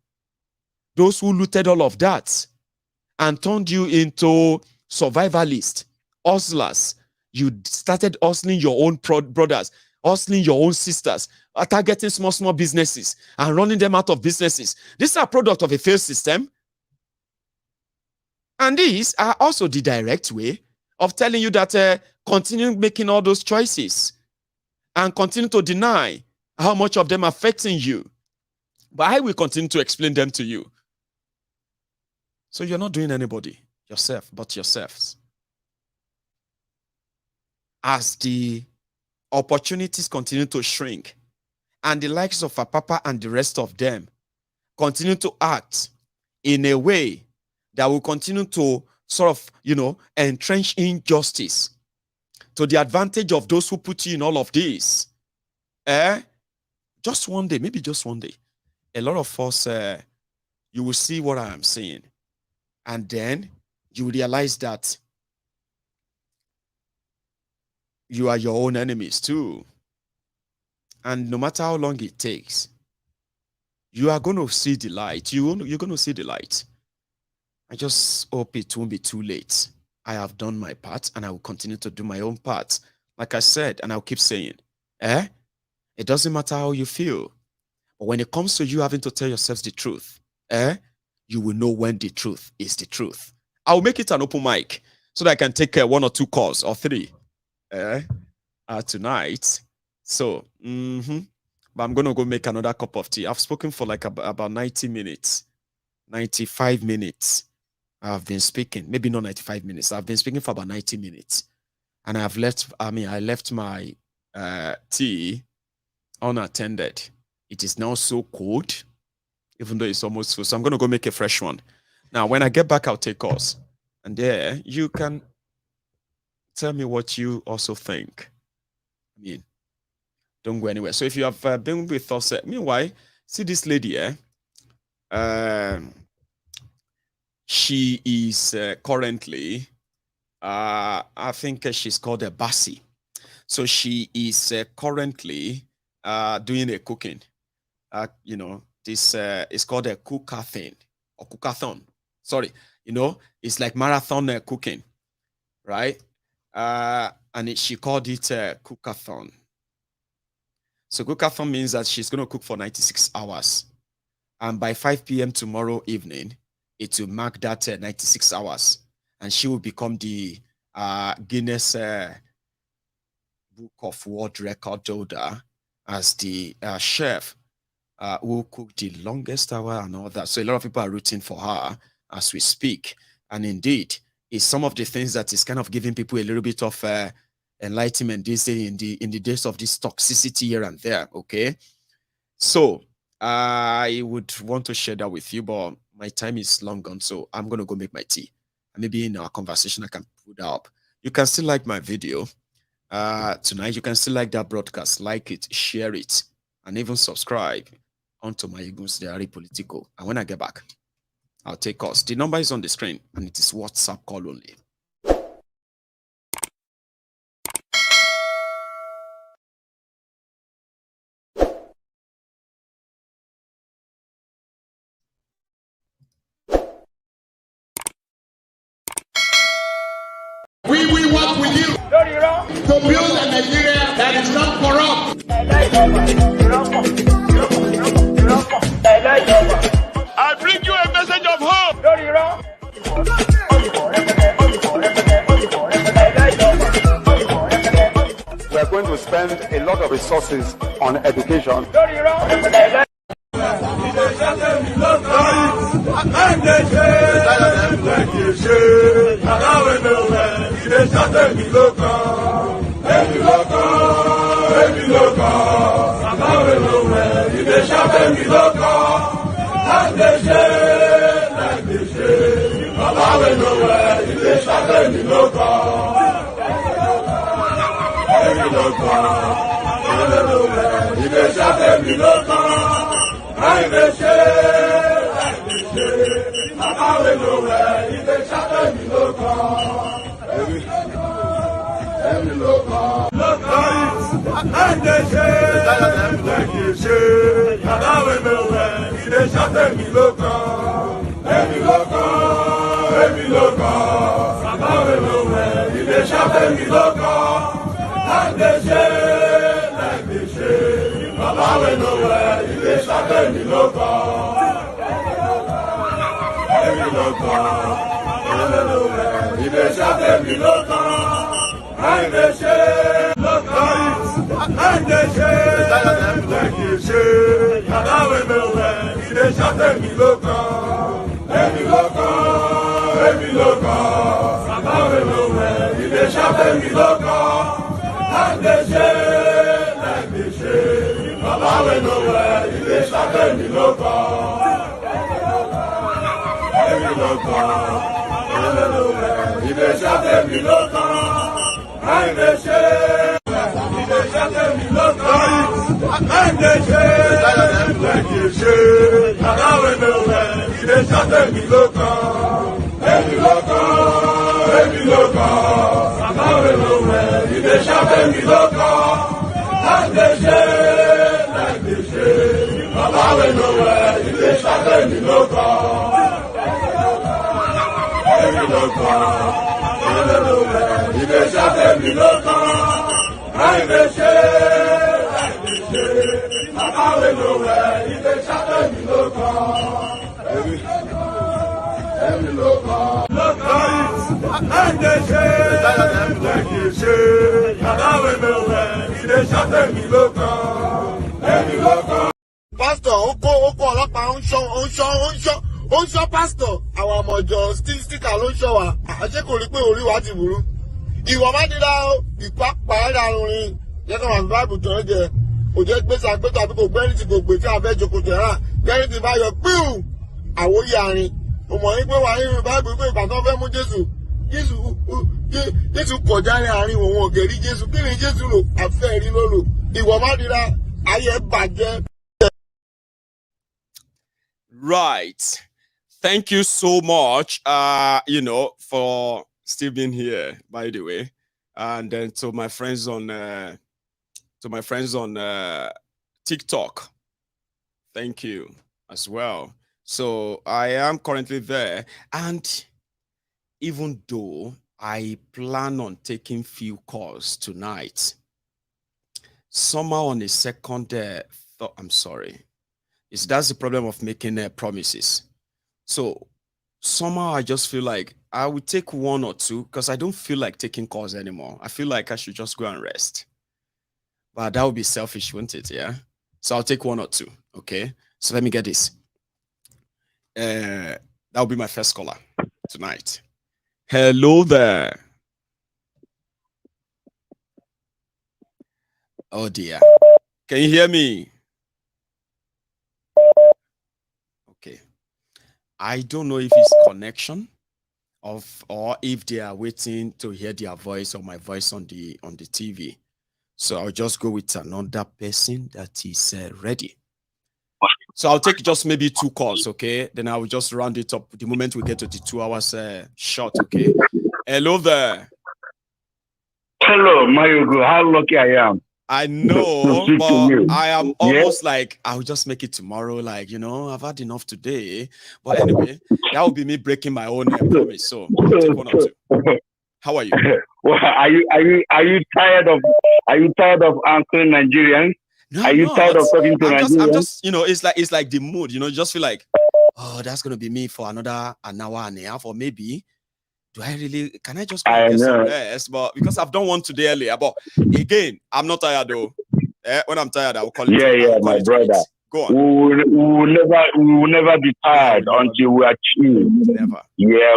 Those who looted all of that and turned you into survivalists, hustlers. You started hustling your own brothers, hustling your own sisters, targeting small businesses and running them out of businesses. These are product of a failed system. And these are also the direct way of telling you that continue making all those choices and continue to deny how much of them are affecting you. But I will continue to explain them to you. So you're not doing anybody, yourself, but yourselves. As the opportunities continue to shrink, and the likes of Apapa and the rest of them continue to act in a way that will continue to sort of, entrench injustice to the advantage of those who put you in all of this. Just one day, maybe just one day, a lot of us, you will see what I am saying. And then you realize that you are your own enemies too. And no matter how long it takes, you are going to see the light. You're going to see the light. I just hope it won't be too late. I have done my part and I will continue to do my own part. Like I said, and I'll keep saying, it doesn't matter how you feel. But when it comes to you having to tell yourselves the truth, you will know when the truth is the truth. I'll make it an open mic so that I can take 1 or 2 calls or 3 tonight. So, but I'm going to go make another cup of tea. I've spoken for like about 90 minutes, 95 minutes. I've been speaking, maybe not 95 minutes. I've been speaking for about 90 minutes. And I left my tea unattended. It is now so cold, even though it's almost full. So I'm going to go make a fresh one. Now, when I get back, I'll take calls. And there, you can tell me what you also think. I mean, don't go anywhere. So if you have been with us, meanwhile, see this lady, she is currently, I think she's called a Bassi. So she is currently doing a cooking. This is called a cookathon or cookathon. Sorry, it's like marathon cooking, right? And she called it cookathon. So cookathon means that she's going to cook for 96 hours. And by 5 p.m. tomorrow evening, it will mark that 96 hours. And she will become the Guinness Book of World Record holder as the chef who cooked the longest hour and all that. So a lot of people are rooting for her as we speak. And indeed, it's some of the things that is kind of giving people a little bit of enlightenment this day in the days of this toxicity here and there. Okay. So I would want to share that with you, but my time is long gone. So I'm going to go make my tea. And maybe in our conversation, I can put that up. You can still like my video tonight. You can still like that broadcast, like it, share it, and even subscribe onto my Eagles Diary Political. And when I get back, I'll take calls. The number is on the screen, and it is WhatsApp call only. We will work with you to build a Nigeria that is not corrupt. I bring you a message of hope. We are going to spend a lot of resources on education. Pastor, pastor, our mojo still alone shower. I check only pé orí wa ti burú. Ìwọ má dira o, ìpápá ẹ̀dá orin. Jẹ́ ká wọn Bible tó ń jẹ. Kò jẹ́ gbèsè àgbẹ̀tọ̀ àbí kò gbẹ́rì tí kò gbé tí a fẹ́ jókòó tẹ̀ra. Gbẹ́rì tí bá yọ píù. Àwòyí àárín. Mo mọ̀ yín pé wà nínú Bible pé ìgbà tó fẹ́ mú Jésù kọjá ní àárín òun ọ̀gẹ̀rí Jésù. Kí ni Jésù lò? Àfẹ́ rí ló lò. Ìwọ má dira ayé bàjẹ́. Right. Thank you so much, for still being here, by the way. And then to my friends on TikTok. Thank you as well. So I am currently there. And even though I plan on taking few calls tonight, somehow on a second thought, I'm sorry. That's the problem of making promises. So somehow I just feel like I would take one or two because I don't feel like taking calls anymore. I feel like I should just go and rest. But that would be selfish, wouldn't it? Yeah. So I'll take one or two. Okay. So let me get this. That will be my first caller tonight. Hello there. Oh dear. Can you hear me? Okay. I don't know if it's connection or if they are waiting to hear their voice or my voice on the TV. So I'll just go with another person that is ready. So I'll take just maybe 2 calls, okay? Then I will just round it up the moment we get to the 2 hours shot, okay? Hello there. Hello, Mayugu. How lucky I am. I know, but I am almost like, I'll just make it tomorrow. Like, you know, I've had enough today. But anyway, that will be me breaking my own promise. So I'll take 1 or 2. How are you? Well, are you tired of answering Nigerians? No, are you tired of talking to Nigerians? I'm just, you know, it's like the mood, you know, just feel like, oh, that's gonna be me for an hour and a half, or maybe can I just get some rest? But because I've done one today earlier, but again, I'm not tired though. When I'm tired, I will call it. Yeah, my brother. Go on. We will never be tired until we achieve. Never. Yeah,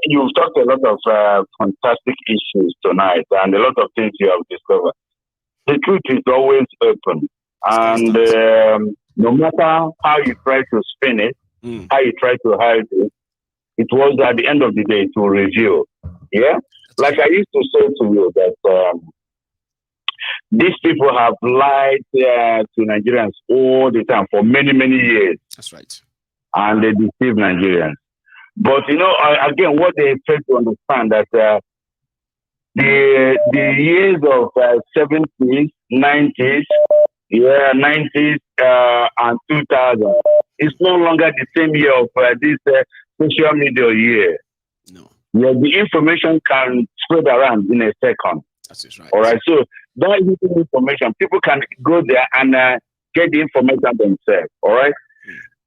you've talked a lot of fantastic issues tonight, and a lot of things you have discovered. The truth is always open, and no matter how you try to spin it, how you try to hide it, it was at the end of the day to reveal. Yeah, like I used to say to you that these people have lied to Nigerians all the time for many years. That's right, and they deceive Nigerians. But you know, again, what they fail to understand that the years of 70s, 90s, 90s, and 2000 is no longer the same year of this social media year. No. Yeah, the information can spread around in a second. That's right. All right. So that information, people can go there and get the information themselves. All right.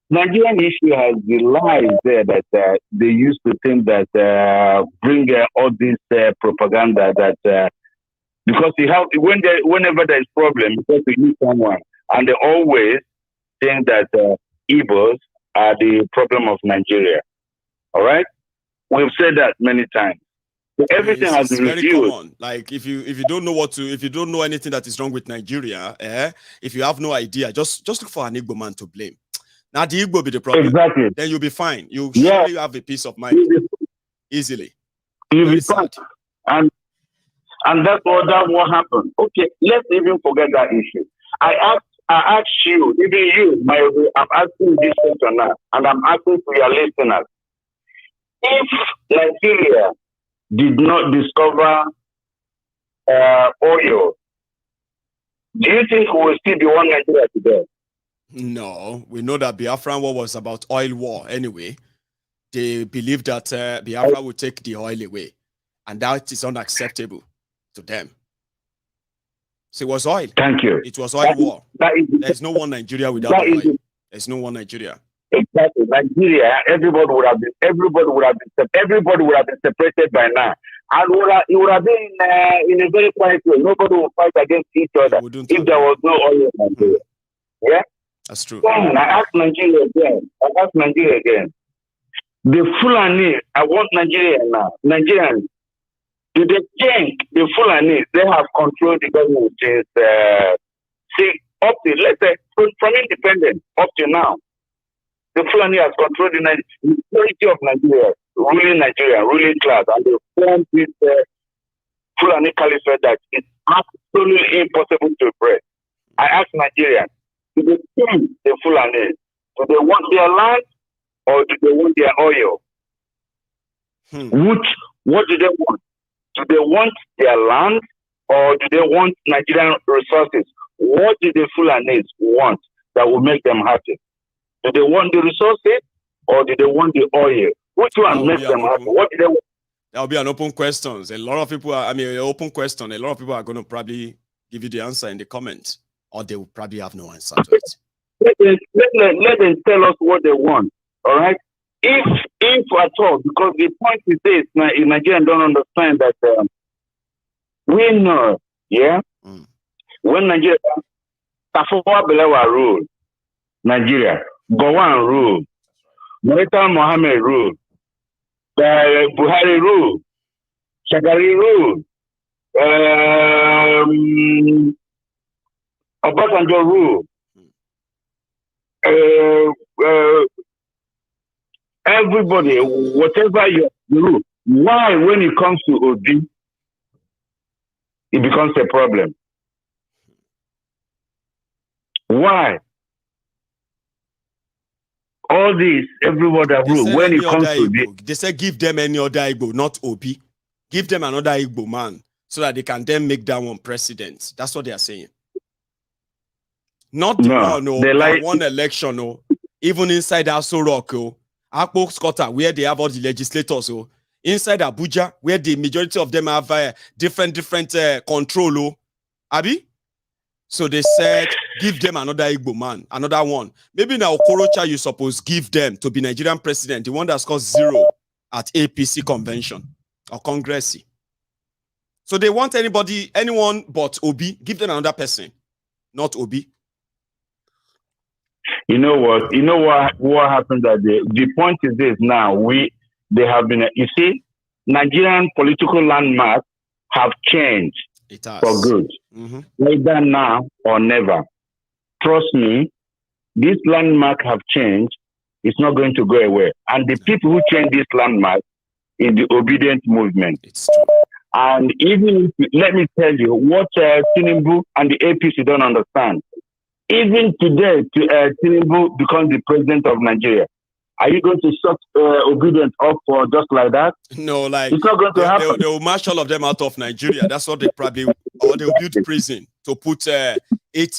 Nigerian issue has the lies there that they used to think that bring all this propaganda that because you have whenever there is problem, because you use someone, and they always think that Igbos are the problem of Nigeria. All right, we've said that many times. So everything has been very common. Like if you don't know anything that is wrong with Nigeria, if you have no idea, just look for an Igbo man to blame. Now the Igbo be the problem. Exactly. Then you'll be fine. You surely have a peace of mind easily. You'll be fine. And that's what happened. Okay, let's even forget that issue. I asked you, even you, I'm asking this question now, and I'm asking to your listeners. If Nigeria did not discover oil, do you think we will still be one Nigeria today? No, we know that Biafran war was about oil war anyway. They believe that Biafra will take the oil away, and that is unacceptable to them. So it was oil. Thank you. It was oil war. There's no one Nigeria without oil. There's no one Nigeria. Exactly. Nigeria, everybody would have been separated by now. And it would have been in a very quiet way. Nobody would fight against each other if there was no oil in Nigeria. Yeah? That's true. I ask Nigeria again. The Fulani, I want Nigeria now. Nigerians, do they think the Fulani, they have controlled the government since, up to, let's say, from independence up to now? The Fulani has controlled the majority of Nigeria, ruling class, and they formed this Fulani caliphate that is absolutely impossible to break. I ask Nigerians, do they think the Fulani, do they want their land or do they want their oil? What do they want? Do they want their land or do they want Nigerian resources? What do the Fulanis want that will make them happy? Do they want the resources or do they want the oil? Which one makes them happy? What do they want? That will be an open question. A lot of people are, open question. A lot of people are going to probably give you the answer in the comments, or they will probably have no answer to it. Let them tell us what they want. All right. If at all, because the point is this, Nigerians don't understand that we know, yeah, when Nigeria, Tafawa Balewa rule, Nigeria, Gowon rule, Murtala Mohammed rule, Buhari rule, Shagari rule, Obasanjo rule, everybody, whatever you rule. Why, when it comes to Obi, it becomes a problem? Why? All this, everybody rule. When it comes to this, they say give them any other Igbo, not Obi. Give them another Igbo man so that they can then make that one president. That's what they are saying. Not the one, no, like one election, no. Even inside Aso Rock, Akpo Scotta, where they have all the legislators, inside Abuja, where the majority of them have different control, Abi. So they said, give them another Igbo man, another one. Maybe now Okorocha, you suppose give them to be Nigerian president, the one that scores 0 at APC convention or Congress. So they want anyone but Obi, give them another person, not Obi. You know what happened that the point is this now, they have been, you see, Nigerian political landmarks have changed. It has. For good. Either now or never. Trust me, this landmark have changed. It's not going to go away. And the people who change this landmark is the obedient movement. It's true. And even, let me tell you, what Tinubu and the APC don't understand. Even today, Tinubu becomes the president of Nigeria. Are you going to shut obedience up for just like that? No, like it's not going to happen. They will march all of them out of Nigeria. That's what they probably, or they'll build prison to put 8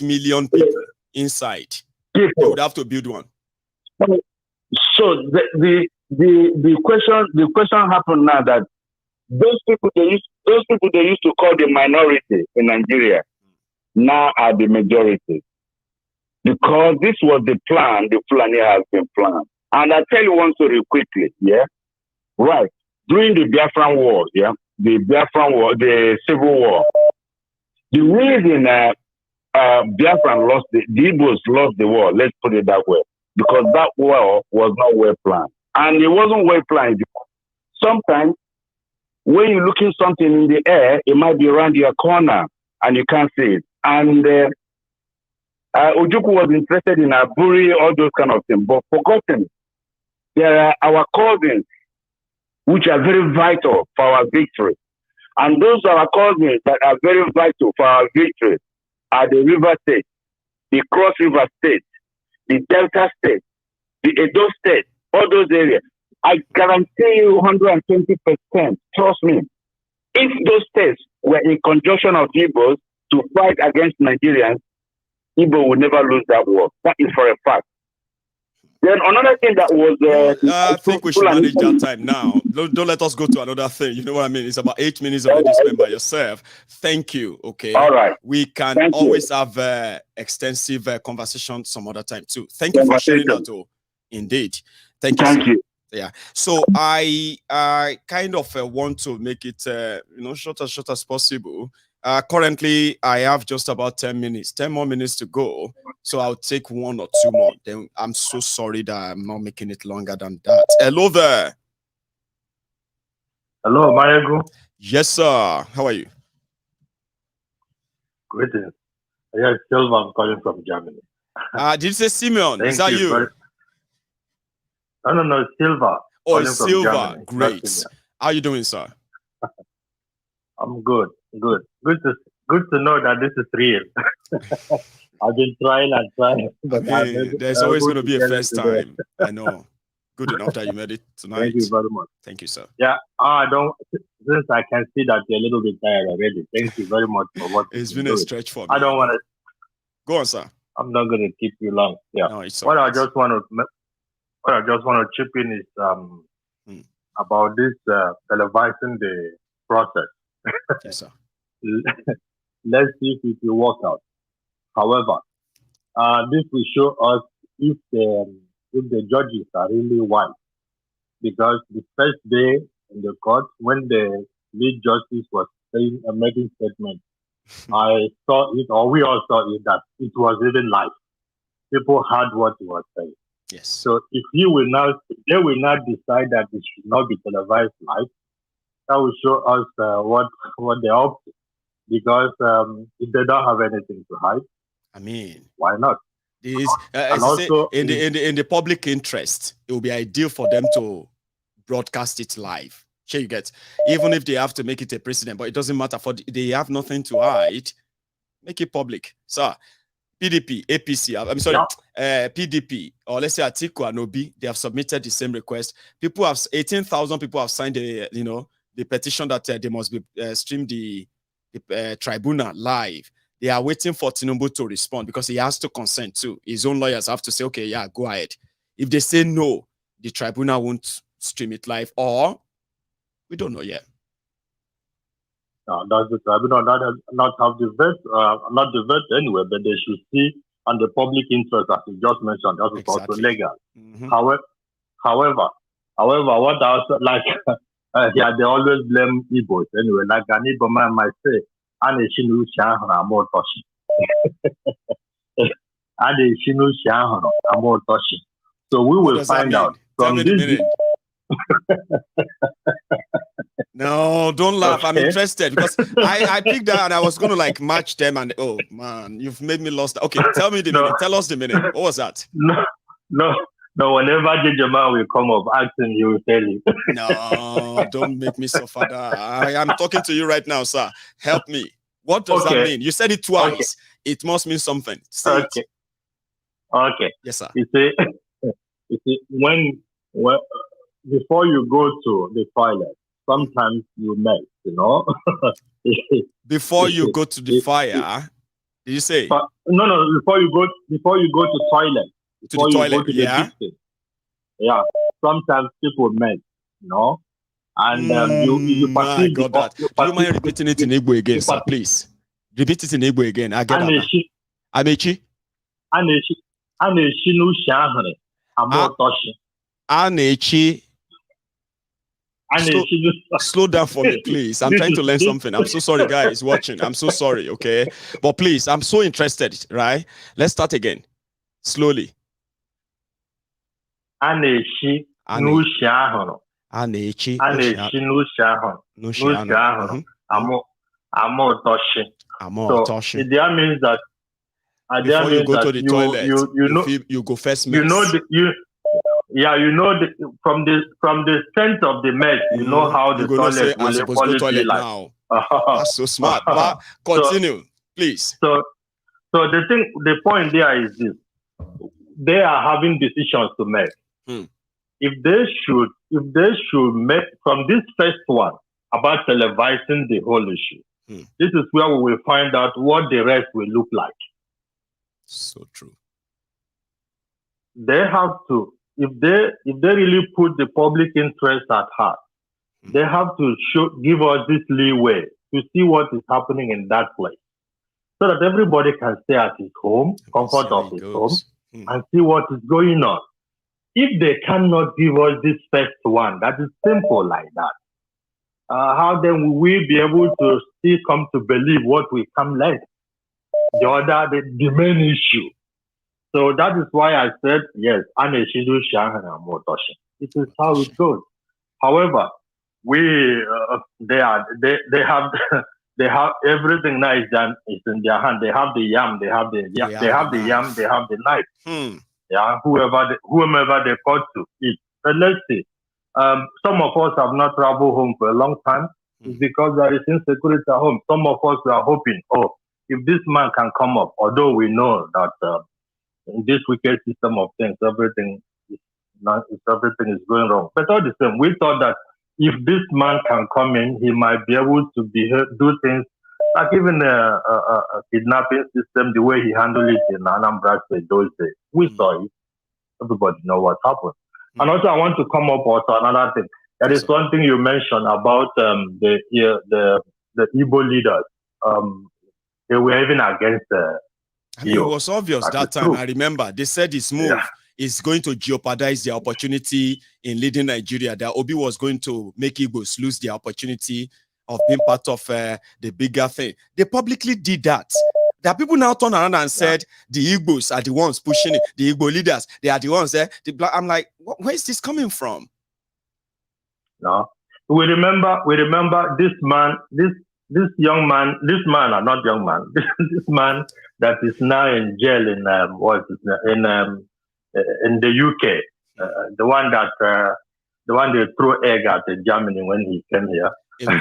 million people inside. They would have to build one. So the question happened now that those people they used to call the minority in Nigeria now are the majority, because this was the plan. The Fulani has been planned. And I'll tell you one story quickly, yeah? Right. During the Biafran War, yeah? The Biafran War, the Civil War, the reason Biafran lost, the Igbos lost the war, let's put it that way, because that war was not well planned. And it wasn't well planned. Sometimes, when you're looking something in the air, it might be around your corner, and you can't see it. And Ojukwu was interested in Aburi, all those kind of things, but forgotten. There are our cousins, which are very vital for our victory. And those are our cousins that are very vital for our victory are the River State, the Cross River State, the Delta State, the Edo State, all those areas. I guarantee you 120%, trust me. If those states were in conjunction of Igbos to fight against Nigerians, Igbo would never lose that war. That is for a fact. Then another thing that was... I think we should manage that time now. Don't let us go to another thing. You know what I mean? It's about 8 minutes already spent by yourself. Thank you, okay? All right. We can always have extensive conversation some other time too. Thank you for sharing that, too. Indeed. Thank you. Yeah. So I kind of want to make it, short as possible. Currently, I have just about 10 more minutes to go. So I'll take 1 or 2 more. Then I'm so sorry that I'm not making it longer than that. Hello there. Hello, Mayego. Yes, sir. How are you? Greetings. Yeah, Silva. I'm calling from Germany. Did you say Simeon? Is that you? No, Silva. Oh, it's Silva. Great. How are you doing, sir? I'm good. Good to know that this is real. I've been trying and trying. But there's always going to be a first time. I know. Good enough that you made it tonight. Thank you very much. Thank you, sir. Yeah, since I can see that you're a little bit tired already. Thank you very much for what it's been a stretch for me. I don't want to. Go on, sir. I'm not going to keep you long. Yeah. No, it's what I just want to chip in is about this televising the process. Yes, sir. Let's see if it will work out. However, this will show us if the judges are really wise. Because the first day in the court, when the lead justice was saying a making statement, I saw it, or we all saw it, that it was even live. People heard what he was saying. Yes. So if they will not decide that it should not be televised live, that will show us what they're up to. Because if they don't have anything to hide, I mean, why not? And also, in the public interest, it will be ideal for them to broadcast it live. Sure, you get, even if they have to make it a precedent, but it doesn't matter. They have nothing to hide. Make it public. So, PDP, APC, I'm sorry, PDP, or let's say Atiku and Obi, they have submitted the same request. 18,000 people have signed the petition that they must be stream the tribunal live. They are waiting for Tinubu to respond because he has to consent too. His own lawyers have to say, okay, yeah, go ahead. If they say no, the tribunal won't stream it live, or we don't know yet. Does the tribunal not have the vet, not the vet anyway, but they should see on the public interest, as you just mentioned, that is also legal. However, what I also like, yeah, they always blame Igbos anyway. Like an Igbo man might say, and a Shinu Shahana more touchy. And a Shinu Shahana more touchy. So we will find out from this. No, don't laugh. Okay. I'm interested because I picked that and I was going to like match them and oh man, you've made me lost. Okay, tell me the minute. Tell us the minute. What was that? No. Whenever Jamal will come up, asking, he will tell you. No, don't make me suffer. I am talking to you right now, sir. Help me. What does that mean? You said it twice. Okay. It must mean something. Say it. Okay. Yes, sir. You see, when before you go to the toilet, sometimes you melt, Before you go to the fire, did you say? No. Before you go to toilet. To the toilet, yeah. Yeah. Sometimes people melt, and you perceive. I got that. Do you mind repeating it in Igbo again, sir? Please repeat it in Igbo again. I get that. Amechi. Aneshinu shahre. Anechi. Slow down for me, please. I'm trying to learn something. I'm so sorry, guys watching. I'm so sorry, okay? But please, I'm so interested, right? Let's start again. Slowly. Anechi nushahoro. Anechi nushahoro. Nushahoro. Amo toshi. So that means that before you go to the toilet, you go first mess. From the sense of the mess, you know how the toilet will toilet like. Now. That's so smart. But continue, please. So the point there is this: they are having decisions to make. If they should make from this first one about televising the whole issue, this is where we will find out what the rest will look like. So true. They have to. If they really put the public interest at heart, they have to give us this leeway to see what is happening in that place, so that everybody can stay at his home, comfort of his home, and see what is going on. If they cannot give us this first one, that is simple like that, how then will we be able to still come to believe what will come later? The main issue. So that is why I said, yes, it is how it goes. However, they have everything now is in their hand. They have the yam, they have the knife. Yeah, whomever they got to eat. But let's see. Some of us have not traveled home for a long time. It's because there is insecurity at home. Some of us are hoping, if this man can come up, although we know that in this wicked system of things, everything is going wrong. But all the same, we thought that if this man can come in, he might be able to do things like even a kidnapping system, the way he handled it in Anambra State those days. We saw it. Everybody know what happened. And also, I want to come up also another thing. There is one thing you mentioned about the Igbo leaders. they were even against it was obvious that time. I remember they said this move is going to jeopardize their opportunity in leading Nigeria. That Obi was going to make Igbos lose their opportunity of being part of the bigger thing. They publicly did that. There are people now turn around and said the Igbos are the ones pushing it. The Igbo leaders, they are the ones there. I'm like, where is this coming from? No, we remember this man, this young man, this man, not young man, this man that is now in jail in the UK, the one they threw egg at in Germany when he came here. Bless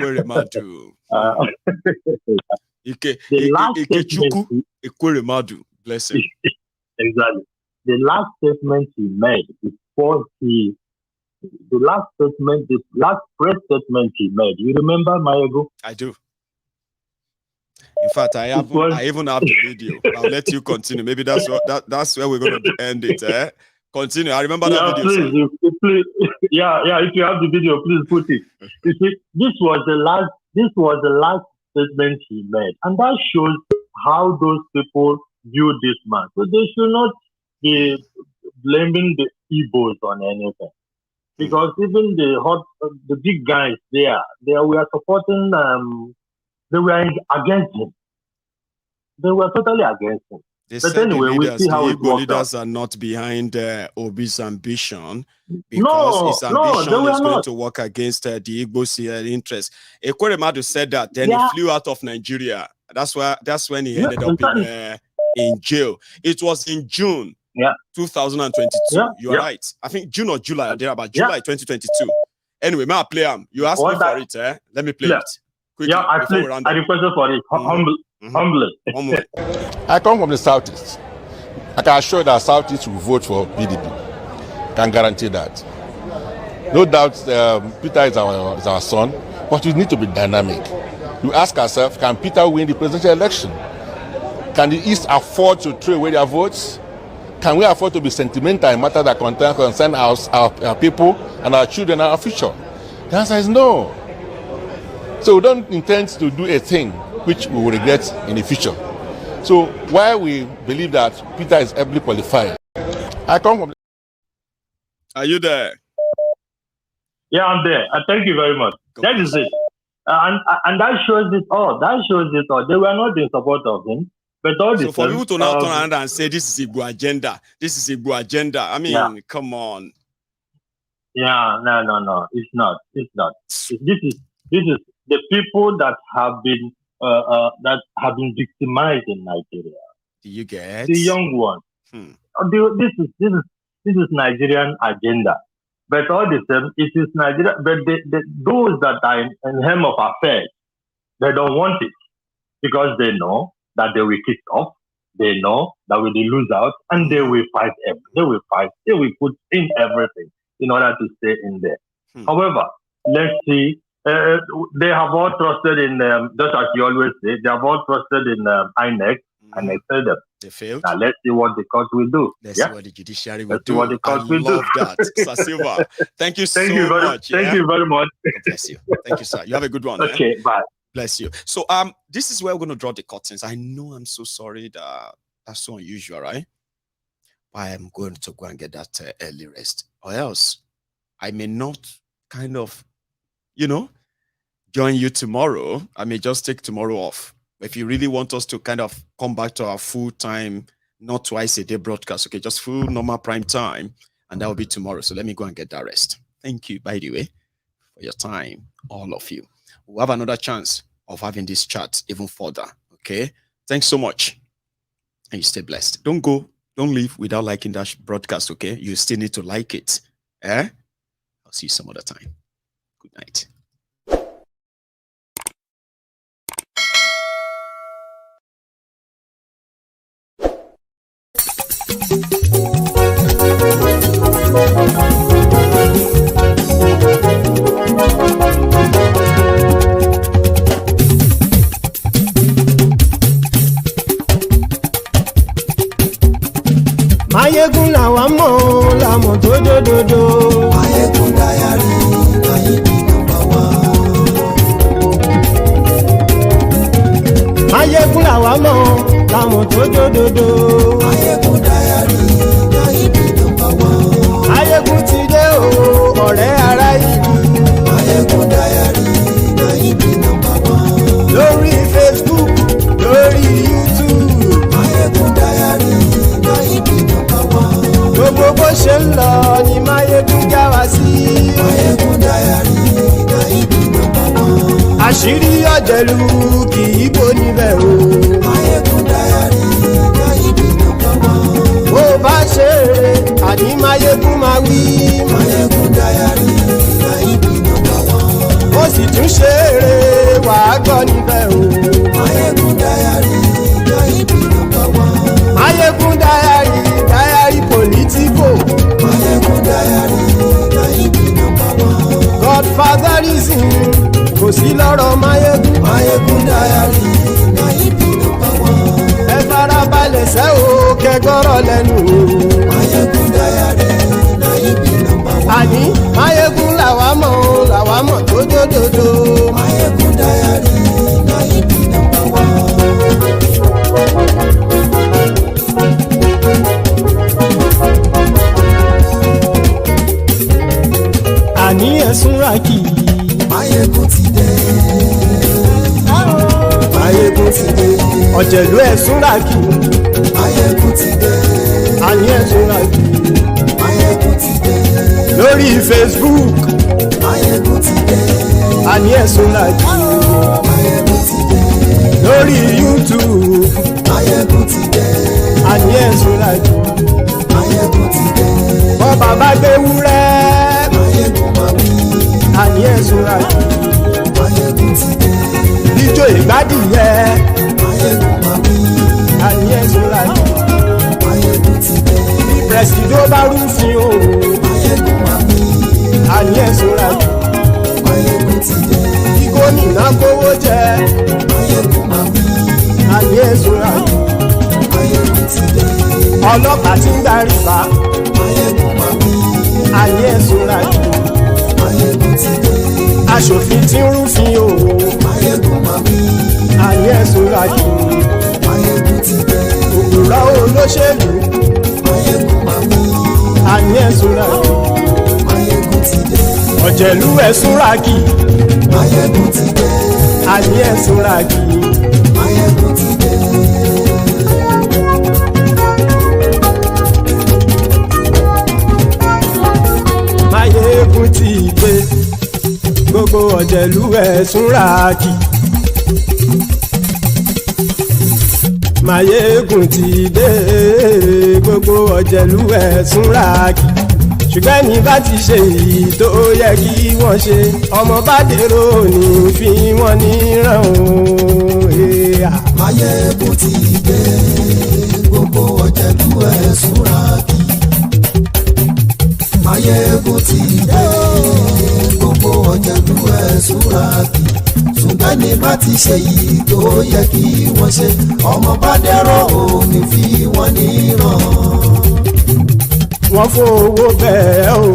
him. Exactly. The last statement he made before the last press statement he made. You remember, Mayego? I do. In fact, I even have the video. I'll let you continue. Maybe that's where we're going to end it. Continue. I remember that video. Please. Yeah. If you have the video, please put it. You see, this was the last statement he made, and that shows how those people view this man. So they should not be blaming the Igbos on anything, because even the big guys there, they were supporting. They were against him. They were totally against him. But anyway, we see how the Igbo leaders are not behind Obi's ambition, because his ambition is going to work against the Igbo's interest. Ekweremadu said that, then he flew out of Nigeria. That's when he ended up in jail. It was in June 2022. You're right. I think June or July, or thereabout. July 2022. Anyway, may I play him? You asked me for it. Let me play it. Quickly, I requested for it. Humbly. I come from the Southeast. I can assure that Southeast will vote for PDP. Can guarantee that. No doubt, Peter is our son, but we need to be dynamic. We ask ourselves, can Peter win the presidential election? Can the East afford to throw away their votes? Can we afford to be sentimental in matters that concern our people and our children and our future? The answer is no. So we don't intend to do a thing which we will regret in the future. So while we believe that Peter is ably qualified, I come from... Are you there? Yeah, I'm there. Thank you very much. That is it. And that shows it all. They were not in support of him. But all so for people to now turn around and say this is Igbo agenda, I mean, come on. Yeah, no. It's not. This is the people that have been victimized in Nigeria. Do you get the young ones? This is Nigerian agenda. But all the same, it is Nigeria. But those that are in helm of affairs, they don't want it, because they know that they will kick off. They know that when they lose out, and they will fight. They will put in everything in order to stay in there. However, let's see. They have all trusted in, just as you always say, they have all trusted in INEC, and they failed them. They failed. Now let's see what the court will do. Let's see what the judiciary will do. What the court will love that. Sasiva, thank you so much. Thank you very much. God bless you. Thank you, sir. You have a good one. Okay, bye. Bless you. So this is where we're going to draw the curtains. I know I'm so sorry that that's so unusual, right? But I'm going to go and get that early rest, or else I may not kind of, join you tomorrow. I may just take tomorrow off. If you really want us to kind of come back to our full time, not twice a day broadcast, okay, just full normal prime time, and that will be tomorrow. So let me go and get that rest. Thank you, by the way, for your time, all of you. We'll have another chance of having this chat even further, okay? Thanks so much, and you stay blessed. Don't leave without liking that broadcast, okay? You still need to like it, I'll see you some other time. Good night. Mayegun làwa mọ̀ làmọ̀ tó dòdòdò. Mayegun dayari ayé ni nàmbà wá. Máyégún làwa mọ̀ láwọn tó jódodo. Máyégún diary Naidi number one. Máyégún ti dé o ọ̀rẹ́ ará ìlú. Máyégún diary Naidi number one. Lórí Facebook lórí YouTube. Máyégún diary Naidi number one. Gbogbo bó ṣe ń lọ ni Máyégún já wa sí. Máyégún diary Naidi number one. Àṣírí ọ̀jẹ̀lú kì í bò níbẹ̀ o. Máyégún diary Naidi number one. Bó bá ṣe eré àní Máyégún máa wí. Máyégún diary Naidi number one. Ó sì tún ṣe eré wàá gbọ́ níbẹ̀ o. Máyégún diary Naidi number one. Máyégún diary politico. Máyégún diary Naidi number one. Godfatherism kò sí lọ́rọ̀ Máyégún. Máyégún diary Naidi number one. Ẹ farabalẹ̀ sẹ́ o kẹgọ́rọ̀ lẹ́nu o. Máyégún diary Naidi number one. Àní Máyégún làwa mọ̀ tó jódodo. Máyégún diary Naidi number one. Àní ẹ̀sùn ràkì. Máyégún ti dé. Máyégún ti dé. Ọ̀jẹ̀lú ẹ̀sùn ràkì. Máyégún ti dé. Àní ẹ̀sùn ràkì. Máyégún ti dé. Lórí Facebook. Máyégún ti dé. Àní ẹ̀sùn ràkì. Máyégún ti dé. Lórí YouTube. Máyégún ti dé. Àní ẹ̀sùn ràkì. Máyégún ti dé. Bọ́ bàbá gbé wúrẹ́. Máyégún máa wí. Àní ẹ̀sùn ràkì. Máyégún ti dé. Ijó ìgbádìyẹ. Máyégún máa wí. Àní ẹ̀sùn ràkì. Máyégún ti dé. Presido bá rúfin o. Máyégún máa wí. Àní ẹ̀sùn ràkì. Máyégún ti dé. Kí gómìnà kówó jẹ. Máyégún máa wí. Àní ẹ̀sùn ràkì. Máyégún ti dé. Ọlọ́pàá tí ń gba rìbá. Máyégún máa wí. Àní ẹ̀sùn ràkì. Máyégún ti dé. Aṣòfin tí ń rúfin o. Máyégún máa wí. Àní ẹ̀sùn ràkì. Máyégún ti dé. Òpùrọ́ olóṣèlú. Máyégún máa wí. Àní ẹ̀sùn ràkì. Máyégún ti dé. Ọ̀jẹ̀lú ẹ̀sùn ràkì. Máyégún ti dé. Àní ẹ̀sùn ràkì. Máyégún ti dé. Máyégún ti dé. Gbogbo ọ̀jẹ̀lú ẹ̀sùn ràkì. Máyégún ti dé. Gbogbo ọ̀jẹ̀lú ẹ̀sùn ràkì. Ṣùgbọ́n ní bá ti ṣe èyí tó yẹ kí wọ́n ṣe, ọmọ bá dèrò ní fi wọ́n níran o. Máyégún ti dé. Gbogbo ọ̀jẹ̀lú ẹ̀sùn ràkì. Máyégún ti dé. Gbogbo ọ̀jẹ̀lú ẹ̀sùn ràkì. Ṣùgbọ́n ní bá ti ṣe èyí tó yẹ kí wọ́n ṣe, ọmọ bá dèrò ní fi wọ́n níran. Wọ́n fowó bẹ́ẹ̀ o,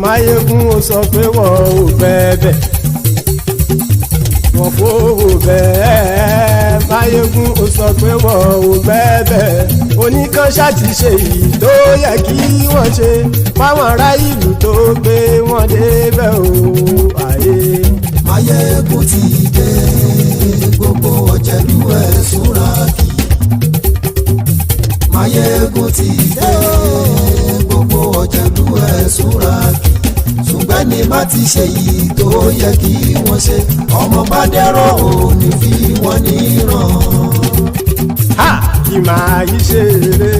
Máyégún ó sọ pé wọ́n ò bẹ́ẹ̀. Wọ́n fowó bẹ́ẹ̀, Máyégún ó sọ pé wọ́n ò bẹ́ẹ̀. Oníkan ṣáàtì ṣe èyí tó yẹ kí wọ́n ṣe, fáwọn ará ìlú tó gbé wọn débẹ̀ o. Máyégún ti dé. Gbogbo ọ̀jẹ̀lú ẹ̀sùn ràkì. Máyégún ti dé. Gbogbo ọ̀jẹ̀lú ẹ̀sùn ràkì. Ṣùgbọ́n ní bá ti ṣe yìí tó yẹ kí wọ́n ṣe, ọmọ bá dẹ́rọ̀ ò ní fi wọ́n níran. Kì máa yí ṣeré,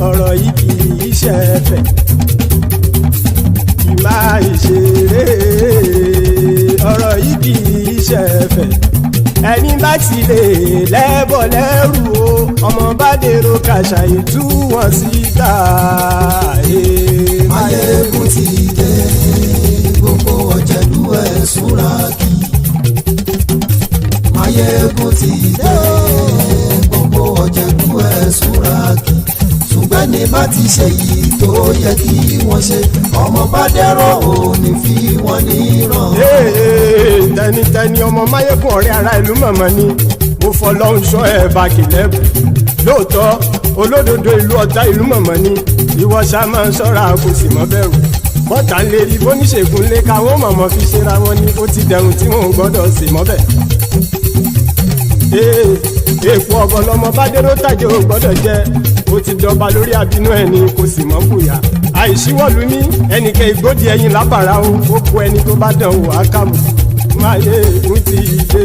ọ̀rọ̀ yìí kì í ṣẹ̀fẹ̀. Kì máa yí ṣeré, ọ̀rọ̀ yìí kì í ṣẹ̀fẹ̀. Ẹni bá ti lè lẹ́bọ̀ lẹ́rù o, ọmọ bá dèrò kàṣàyè tú wọn síta. Máyégún ti dé. Gbogbo ọ̀jẹ̀lú ẹ̀sùn ràkì. Máyégún ti dé. Gbogbo ọ̀jẹ̀lú ẹ̀sùn ràkì. Ṣùgbọ́n ní bá ti ṣe yìí tó yẹ kí wọ́n ṣe, ọmọ bá dẹ́rọ̀ ò ní fi wọ́n níran. Tẹnitẹni ọmọ Máyégún ọ̀rẹ́ ara ìlú mọ̀mọ́ ni. ó fọlọ́hún sọ ẹ̀ bá kìlẹ́bù lóòótọ́ olódodo ìlú ọ̀tá ìlú mọ̀mọ́ ni ìwọ ṣá máa ń ṣọ́ra kò sì mọ́ bẹ̀rù bọ́tà ń lè rí bóníṣègùn lé káwọn mọ̀mọ́ fi ṣera wọn ni ó ti dẹrùn tí wọn ò gbọ́dọ̀ sì mọ́ bẹ̀. èèpo ọ̀gọ̀lọ́mọ bá dérò tàjẹ́ ò gbọ́dọ̀ jẹ́ ó ti dọba lórí àbínú ẹni kò sì mọ́ bùyà àìsíwọ́lu ní ẹnìkẹ́ ìgbódì ẹyin lábàrá o ó kó ẹni tó bá dán wò á kàmù máyé ègún ti dé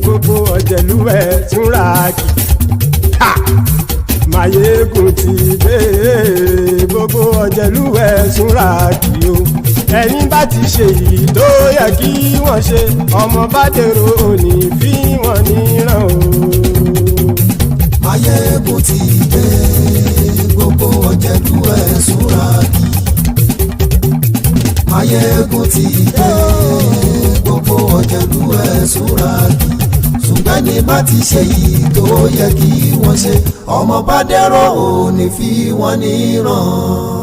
gbogbo ọ̀jẹ̀lú ẹ̀ tún ra kì máyé ègún ti dé gbogbo ọ̀jẹ̀lú ẹ̀ tún ra kì o ẹ̀yin bá ti ṣe yìí tó yẹ kí wọ́n ṣe ọmọ bá dèrò òní fi wọ́n níran o. máyé ègún ti dé gbogbo ọ̀jẹ̀lú ẹ̀ súnra kì máyé ègún ti dé gbogbo ọ̀jẹ̀lú ẹ̀ súnra kì ṣùgbọ́n ní bá ti ṣe yìí tó yẹ kí wọ́n ṣe ọmọ bá dẹ́rọ̀ òní fi wọ́n níran.